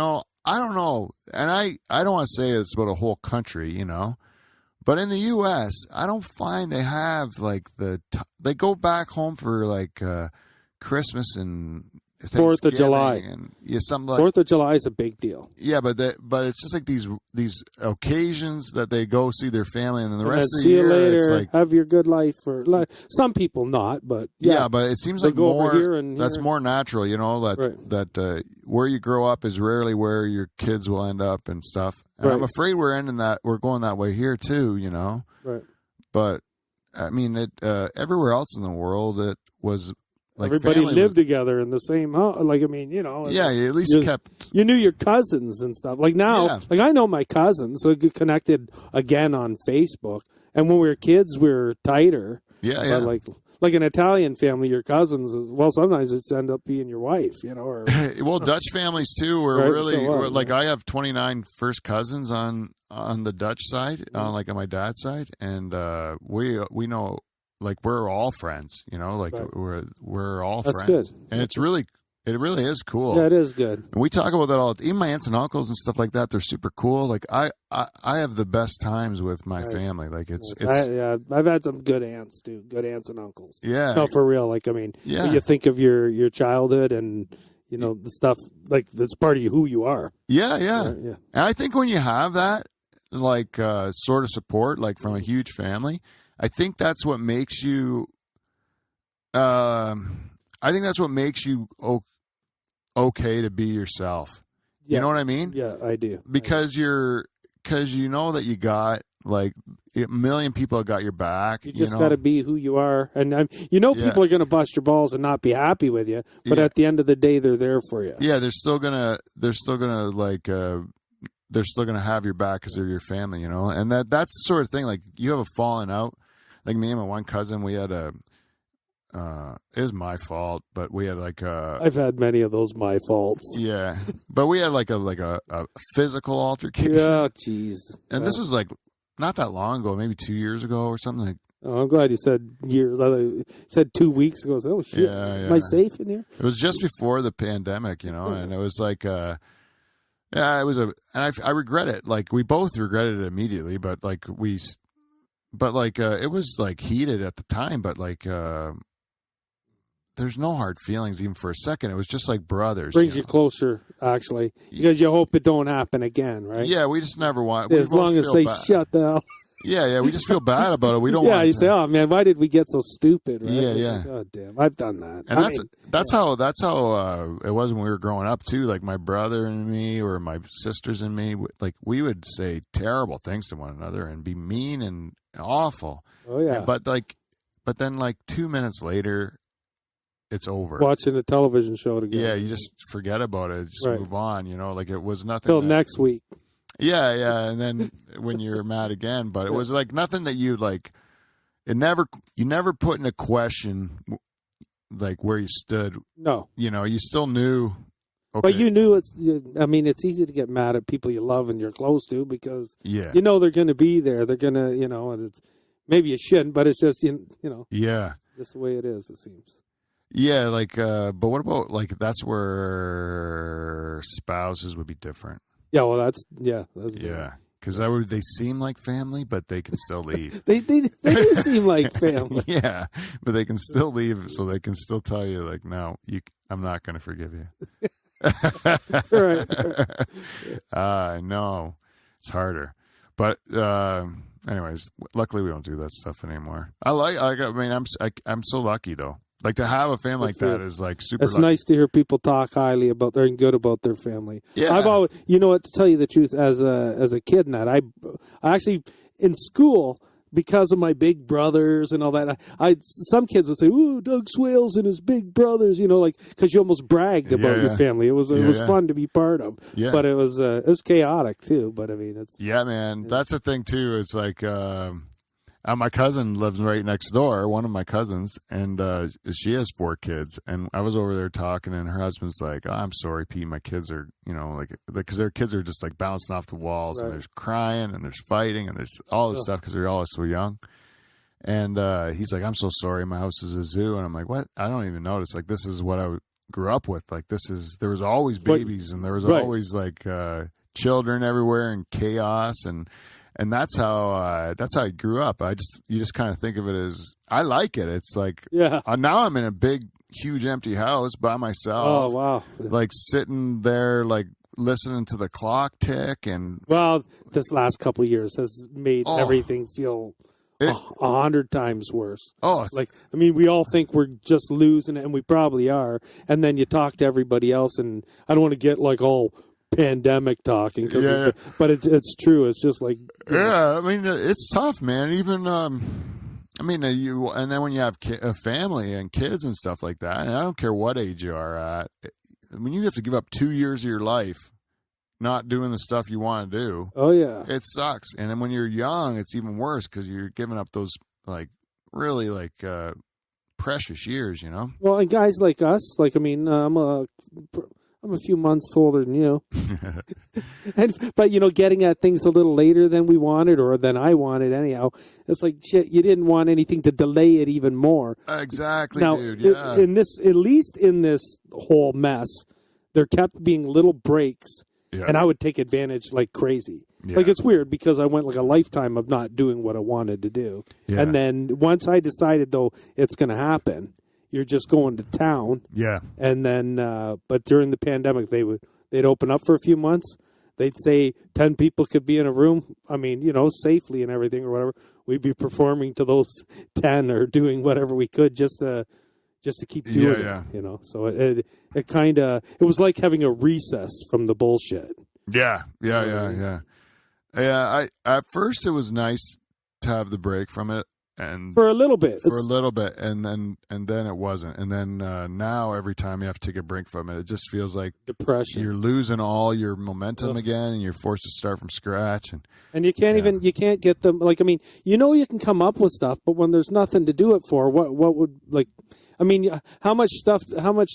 don't know, and I don't want to say it's about a whole country, but in the U.S., I don't find they have like they go back home for like Christmas and
4th of July,
and something like
4th of July is a big deal.
Yeah, but it's just like these occasions that they go see their family, and then the
And
rest
then
of the
see
year,
you later,
it's like
have your good life. Some people not, but
yeah, but it seems
They
like
go over
more
here and
that's
here.
more natural, that where you grow up is rarely where your kids will end up and stuff. And I'm
Right.
afraid we're going that way here too,
Right.
But I mean, everywhere else in the world, it was like
Everybody
family
lived together in the same house. Like, I mean,
Yeah, you at least kept.
You knew your cousins and stuff. Like now,
Yeah.
like I know my cousins, so I get connected again on Facebook. And when we were kids, we were tighter.
Yeah.
But like an Italian family, your cousins, sometimes it's end up being your wife, or.
Well, Dutch families too were
Right,
really
so what,
like I have 29 first cousins on the Dutch side, like on my dad's side, and we know. Like we're all friends, like
Right.
we're all
That's
friends.
good.
And it really is cool.
Yeah, it is good.
And we talk about that all. Even my aunts and uncles and stuff like that, they're super cool. Like I have the best times with my
Nice.
family. Like it's
I've had some good aunts too, good aunts and uncles.
yeah.
No, for real. Like I mean,
Yeah.
when you think of your childhood and the stuff like that's part of who you are.
Yeah.
Yeah.
And I think when you have that, like sort of support, like from a huge family, I think that's what makes you. I think that's what makes you okay to be yourself.
Yeah.
You know what I mean?
Yeah, I do.
Because you know that you got like a million people got your back.
You just got to be who you are, and
Yeah.
people are going to bust your balls and not be happy with you. But
Yeah.
at the end of the day, they're there for you.
Yeah, they're still gonna like they're still gonna have your back because they're your family, and that's the sort of thing. Like you have a falling out. Like me and my one cousin, we had it was my fault, but we had like
I've had many of those my faults.
yeah, but we had like a physical altercation.
Yeah, jeez.
And this was like not that long ago, maybe 2 years ago or something. Like,
Oh, I'm glad you said years. I said 2 weeks ago. Oh shit!
Yeah.
Am I safe in here?
It was just before the pandemic, and it was like, it was and I regret it. Like we both regretted it immediately, but like it was like heated at the time, but like, there's no hard feelings even for a second. It was just like brothers.
Brings you closer, actually, because you hope it don't happen again, right?
Yeah, we just never want.
As long as they shut the hell.
Yeah, we just feel bad about it. We don't.
Yeah,
want
you say, "Oh man, why did we get so stupid?" Right?
Yeah,
It's
yeah.
like, oh damn, I've done that.
And that's how it was when we were growing up too. Like my brother and me, or my sisters and me, like we would say terrible things to one another and be mean and awful.
Oh yeah,
But then like 2 minutes later, it's over.
Watching a television show together.
Yeah, you just forget about it. Just
Right.
move on, like it was nothing.
Till next week.
Yeah, yeah. And then when you're mad again, but it was like nothing that you like, you never put into question like where you stood.
No.
You still knew. Okay.
But you knew it's easy to get mad at people you love and you're close to because
yeah.
they're going to be there. They're going to, and it's, maybe you shouldn't, but it's just,
Yeah.
just the way it is, it seems.
Yeah, like, but what about, like, that's where spouses would be different.
Yeah, well, that's
Yeah, because they seem like family, but they can still leave.
they do seem like family.
Yeah, but they can still leave, so they can still tell you, like, no, I'm not going to forgive you.
Right.
No, it's harder. But anyways, luckily we don't do that stuff anymore. I'm so lucky though. Like to have a family like that is like super.
It's
lucky.
nice to hear people talk highly about and good about their family.
Yeah.
I've always, to tell you the truth, as a kid, and that I actually in school, because of my big brothers and all that, some kids would say, "Ooh, Doug Swales and his big brothers," because you almost bragged about your family. It was fun to be part of.
Yeah.
But it was chaotic too. But I mean, it's
man. That's the thing too. It's like my cousin lives right next door. One of my cousins, and she has 4 kids. And I was over there talking, and her husband's like, "Oh, I'm sorry, Pete. My kids are, because their kids are just like bouncing off the walls, and there's crying, and there's fighting, and there's all this stuff because they're all so young." And he's like, "I'm so sorry. My house is a zoo." And I'm like, "What? I don't even notice. Like, this is what I grew up with. Like, there was always babies, and there was always like children everywhere, and chaos, and that's how I grew up. You just kind of think of it as, I like it. It's like, now I'm in a big, huge empty house by myself.
Oh, wow.
Like sitting there, like listening to the clock tick. And
well, this last couple of years has made everything feel 100 times worse. We all think we're just losing it, and we probably are. And then you talk to everybody else, and I don't want to get like all pandemic talking, but it's true. It's just like
I mean, it's tough, man. Even you, and then when you have a family and kids and stuff like that, and I don't care what age you are at, when you have to give up 2 years of your life not doing the stuff you want to do, it sucks. And then when you're young, it's even worse because you're giving up those like really like precious years,
Well, and guys like us, I'm a few months older than you. But getting at things a little later than we wanted or than I wanted anyhow. It's like, shit, you didn't want anything to delay it even more.
Exactly,
now,
dude. Yeah.
At least in this whole mess, there kept being little breaks, and I would take advantage like crazy. Yeah. Like, it's weird because I went like a lifetime of not doing what I wanted to do. Yeah. And then once I decided, though, it's going to happen, you're just going to town.
Yeah.
And then, but during the pandemic, they'd open up for a few months. They'd say 10 people could be in a room. I mean, safely and everything or whatever. We'd be performing to those 10 or doing whatever we could just to keep doing it. So it was like having a recess from the bullshit.
Yeah. At first it was nice to have the break from it. And
for a little bit,
and then it wasn't, and then now every time you have to take a break from it, it just feels like
depression.
You're losing all your momentum again, and you're forced to start from scratch. And
you can't you can't get them. Like, I mean, you can come up with stuff, but when there's nothing to do it for, what would like? I mean, how much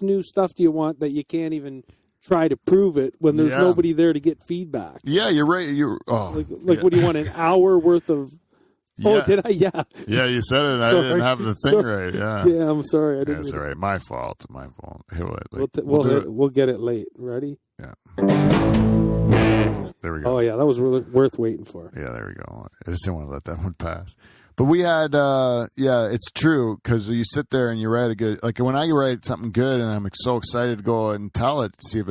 new stuff do you want that you can't even try to prove it when there's nobody there to get feedback?
Yeah, you're right.
What do you want? An hour worth of. Yeah. Oh, did I? Yeah.
Yeah, you said it. I didn't have the thing right. Yeah.
Damn, sorry. I didn't.
That's all right. My fault.
We'll get it late. Ready?
Yeah. There we go.
Oh, yeah. That was really worth waiting for.
Yeah, there we go. I just didn't want to let that one pass. But we had, it's true, because you sit there and you write a good, like when I write something good and I'm so excited to go and tell it, see if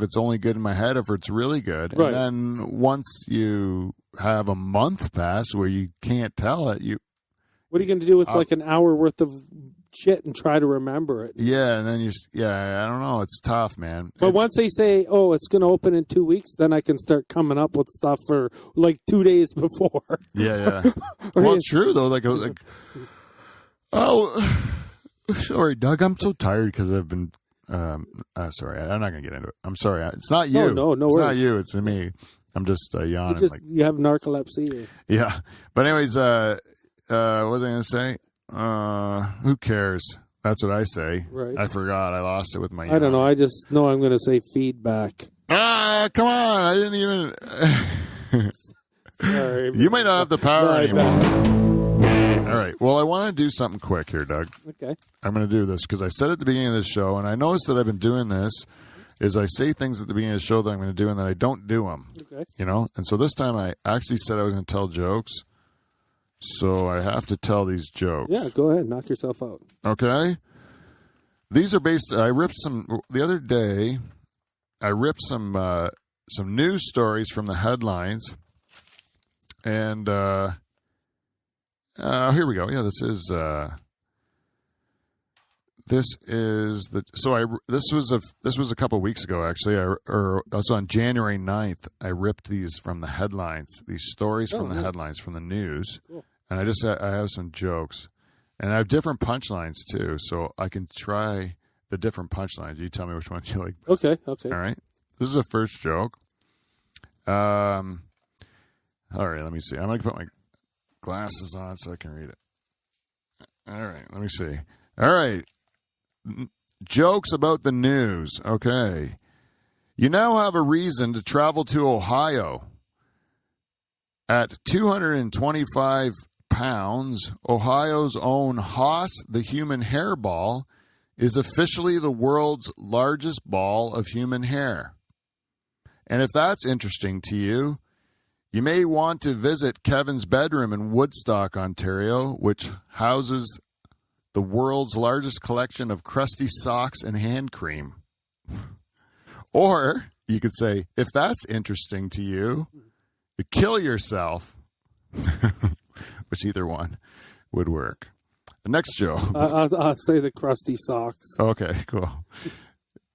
it's only good in my head, if it's really good. Right. And then once you have a month pass where you can't tell it,
what are you going to do with like an hour worth of shit and try to remember it?
Yeah, and then I don't know. It's tough, man.
But once they say, "Oh, it's going to open in 2 weeks," then I can start coming up with stuff for like 2 days before.
Yeah. Well, it's true though. Sorry, Doug. I'm so tired because I've been. Sorry, I'm not gonna get into it. I'm sorry. It's not you.
No
it's
worries.
not you. It's me. I'm just yawning.
You have narcolepsy.
Yeah. But anyways, what was I gonna say? Who cares? That's what I say.
Right.
I forgot. I lost it with my yawn.
I don't know. I just know I'm going to say feedback.
Come on. I didn't even.
Sorry.
You might not have the power
No,
anymore. All right. Well, I want to do something quick here, Doug.
Okay.
I'm going to do this because I said at the beginning of this show, and I noticed that I've been doing this, is I say things at the beginning of the show that I'm going to do, and then I don't do them.
Okay.
You know? And so this time I actually said I was going to tell jokes. So I have to tell these jokes.
Yeah, go ahead. Knock yourself out.
Okay? These are based... I ripped some... The other day, I ripped some news stories from the headlines. And here we go. Yeah, this is the... So this was a couple of weeks ago, actually. Also on January 9th, I ripped these from the headlines. These stories from the headlines, from the news.
Cool.
And I have some jokes. And I have different punchlines, too, so I can try the different punchlines. You tell me which ones you like.
Okay.
All right? This is the first joke. All right, let me see. I'm going to put my glasses on so I can read it. All right, let me see. All right. Jokes about the news. Okay. You now have a reason to travel to Ohio. At 225 pounds, Ohio's own Haas, the human hairball, is officially the world's largest ball of human hair. And if that's interesting to you, you may want to visit Kevin's bedroom in Woodstock, Ontario, which houses the world's largest collection of crusty socks and hand cream. Or you could say, if that's interesting to you, kill yourself. Which either one would work. The next joke.
I'll say the crusty socks.
Okay, cool.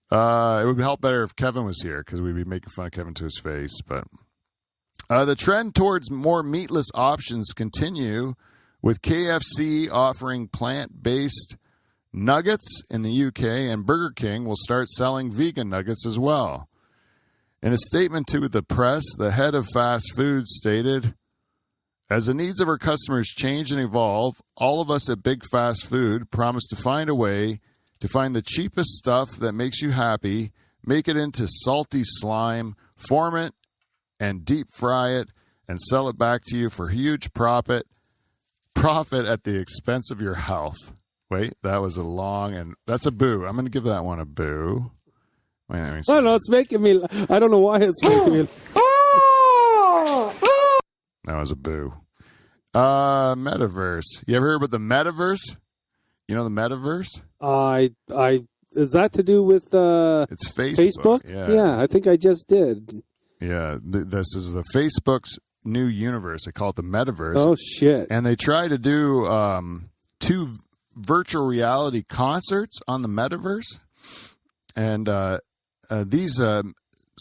It would help better if Kevin was here because we'd be making fun of Kevin to his face. But the trend towards more meatless options continue, with KFC offering plant-based nuggets in the UK, and Burger King will start selling vegan nuggets as well. In a statement to the press, the head of fast food stated, "As the needs of our customers change and evolve, all of us at Big Fast Food promise to find a way to find the cheapest stuff that makes you happy, make it into salty slime, form it, and deep fry it, and sell it back to you for huge profit at the expense of your health." Wait, that was a long, and that's a boo. I'm going to give that one a boo. Wait, let me see.
I don't know. It's making me. I don't know why it's making me.
That was a boo. Metaverse. You ever heard about the metaverse? You know the metaverse?
Is that to do with
It's Facebook.
Yeah, I think I just did.
Yeah, this is the Facebook's new universe. They call it the metaverse.
Oh shit!
And they try to do 2 virtual reality concerts on the metaverse, and these.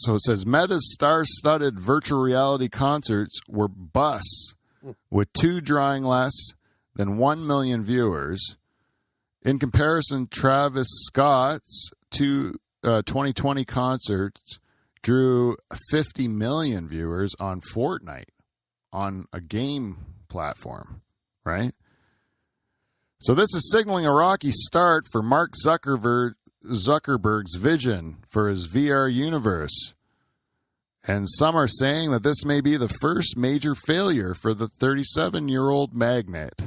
So it says Meta's star-studded virtual reality concerts were busts, with 2 drawing less than 1 million viewers. In comparison, Travis Scott's 2020 concerts drew 50 million viewers on Fortnite, on a game platform, right? So this is signaling a rocky start for Mark Zuckerberg's vision for his VR universe. And some are saying that this may be the first major failure for the 37-year-old magnate.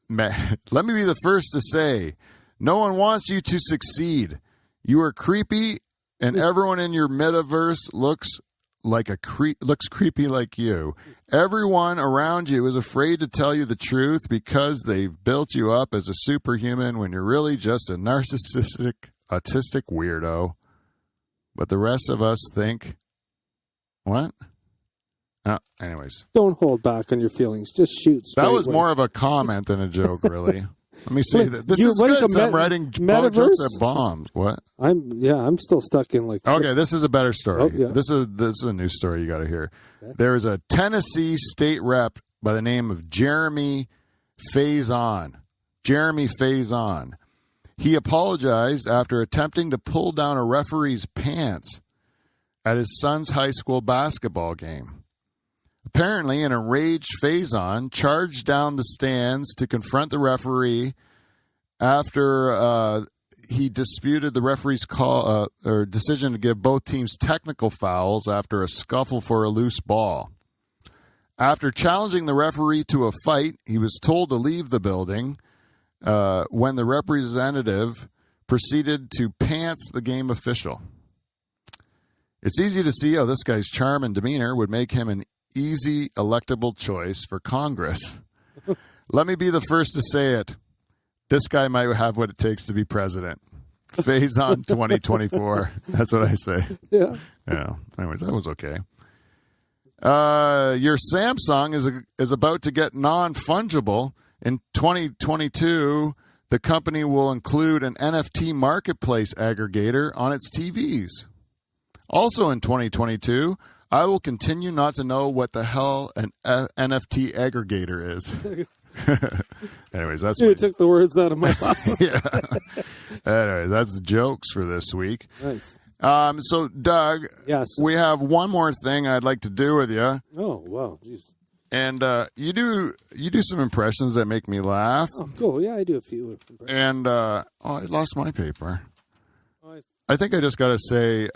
Let me be the first to say, no one wants you to succeed. You are creepy, and everyone in your metaverse looks creepy like you. Everyone around you is afraid to tell you the truth because they've built you up as a superhuman when you're really just a narcissistic, autistic weirdo. But the rest of us think, what? Oh, anyways.
Don't hold back on your feelings. Just shoot straight.
That was
away.
more of a comment than a joke, really. Let me see.
Wait,
This is good. I'm writing jokes at bombs. What?
I'm still stuck in like.
Okay, this is a better story.
Oh, yeah.
This is a new story you got to hear.
Okay.
There is a Tennessee state rep by the name of Jeremy Faison. Jeremy Faison. He apologized after attempting to pull down a referee's pants at his son's high school basketball game. Apparently, an enraged Faison charged down the stands to confront the referee after he disputed the referee's call or decision to give both teams technical fouls after a scuffle for a loose ball. After challenging the referee to a fight, he was told to leave the building when the representative proceeded to pants the game official. It's easy to see how this guy's charm and demeanor would make him an easy electable choice for Congress. Let me be the first to say it. This guy might have what it takes to be president. Faison 2024. That's what I say.
Yeah.
Yeah. Anyways, that was okay. Your Samsung is about to get non-fungible. In 2022, the company will include an NFT marketplace aggregator on its TVs. Also in 2022, I will continue not to know what the hell an NFT aggregator is. Anyways, that's
You took the words out of my mouth.
yeah. Anyway, that's the jokes for this week.
Nice.
So, Doug,
Yes.
we have one more thing I'd like to do with you.
Oh, wow. Jeez.
And you do some impressions that make me laugh.
Oh, cool. Yeah, I do a few impressions.
And I lost my paper. I think I just got to say,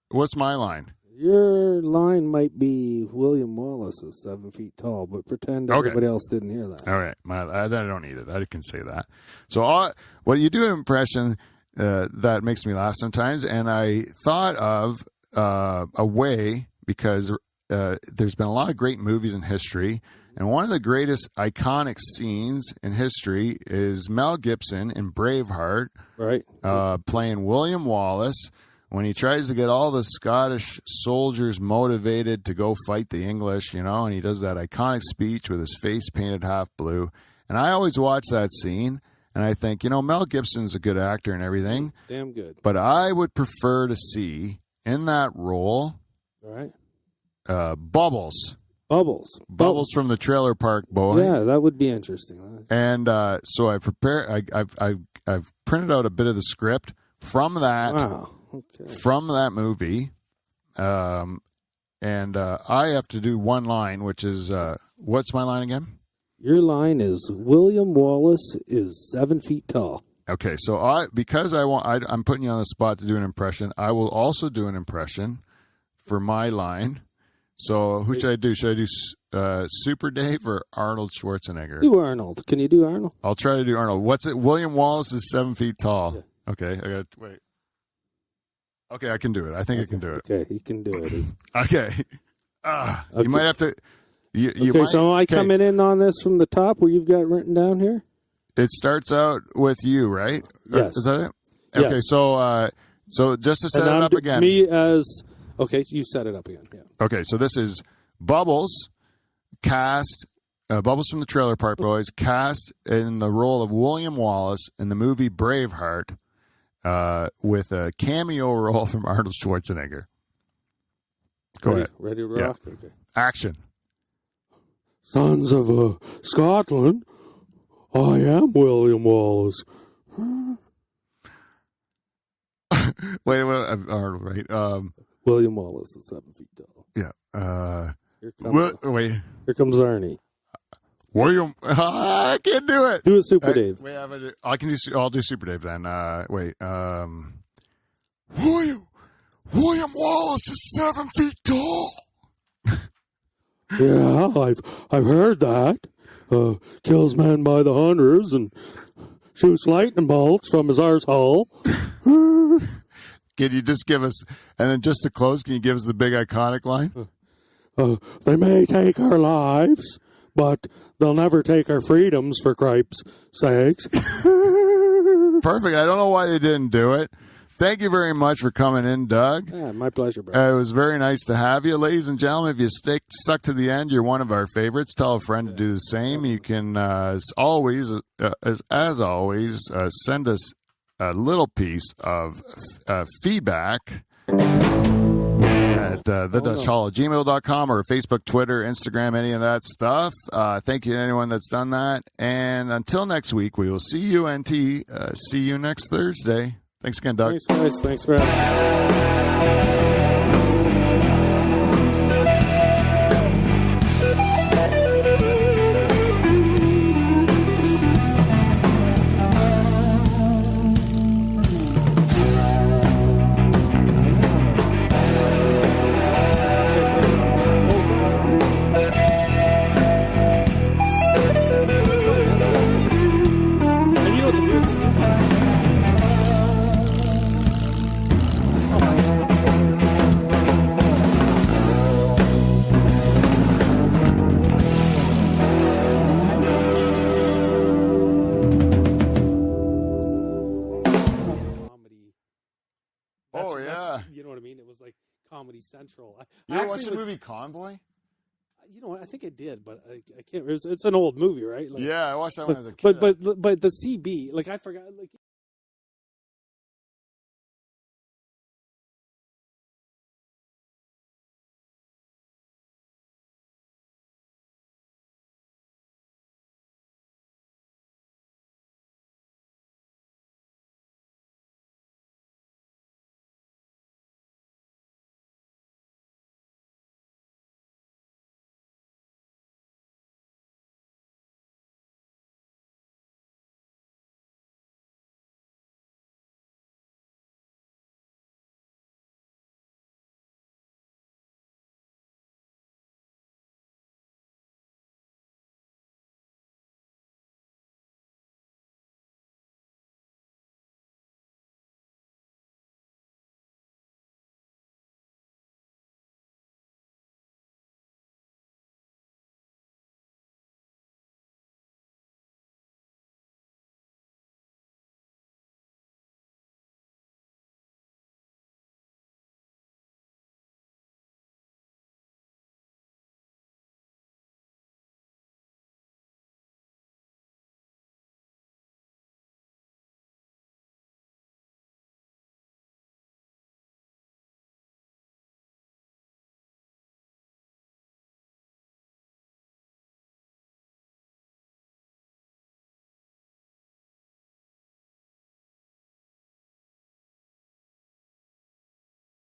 what's my line?
Your line might be William Wallace is 7 feet tall, but pretend everybody else didn't hear that.
All right. I don't need it. I can say that. So what you do an impression that makes me laugh sometimes, and I thought of a way, because there's been a lot of great movies in history, and one of the greatest iconic scenes in history is Mel Gibson in Braveheart,
Right.
playing William Wallace, when he tries to get all the Scottish soldiers motivated to go fight the English, and he does that iconic speech with his face painted half blue. And I always watch that scene, and I think, Mel Gibson's a good actor and everything.
Damn good.
But I would prefer to see in that role
All right.
Bubbles.
Bubbles
from the Trailer Park Boy.
Yeah, that would be interesting.
And so I've printed out a bit of the script from that.
Wow. Okay.
From that movie, and I have to do one line, which is what's my line again?
Your line is William Wallace is 7 feet tall.
Okay, so I'm putting you on the spot to do an impression. I will also do an impression for my line. So who should I do? Should I do Super Dave or Arnold Schwarzenegger?
Do Arnold. Can you do Arnold?
I'll try to do Arnold. What's it? William Wallace is 7 feet tall. Yeah. Okay, I got to wait. Okay, I can do it. I think I can do it.
Okay, he can do it.
Okay.
Okay.
You might have to.
So am I coming in on this from the top where you've got written down here?
It starts out with you, right?
Yes.
Is that it?
Yes.
Okay, so just to set it up again.
Okay, you set it up again. Yeah.
Okay, so this is Bubbles cast, Bubbles from the Trailer Park Boys cast in the role of William Wallace in the movie Braveheart. With a cameo role from Arnold Schwarzenegger. Go ahead.
Ready to rock?
Yeah.
Okay.
Action.
Sons of Scotland, I am William Wallace.
Wait, Arnold, right?
William Wallace is 7 feet tall.
Yeah.
Here comes Arnie.
William, I can't do it.
Do it, Super Dave.
Wait, I'll do Super Dave then. William Wallace is 7 feet tall.
Yeah, I've heard that. Kills men by the hundreds and shoots lightning bolts from his arsehole.
Can you just give us, and then just to close, can you give us the big iconic line?
They may take our lives, but they'll never take our freedoms, for cripe's sakes.
Perfect. I don't know why they didn't do it. Thank you very much for coming in, Doug.
Yeah, my pleasure, bro.
It was very nice to have you. Ladies and gentlemen, if you stuck to the end, you're one of our favorites. Tell a friend to do the same. You can, as always, send us a little piece of feedback at at thedutchhall@gmail.com or Facebook, Twitter, Instagram, any of that stuff. Thank you to anyone that's done that. And until next week, we will see you, NT. See you next Thursday. Thanks again, Doug.
Thanks, guys. Thanks for having me. Comedy Central.
You ever watched the movie Convoy?
You know what? I think I did, but I can't. It's an old movie, right?
Yeah, I watched that when I was a kid.
But the CB, like I forgot. Like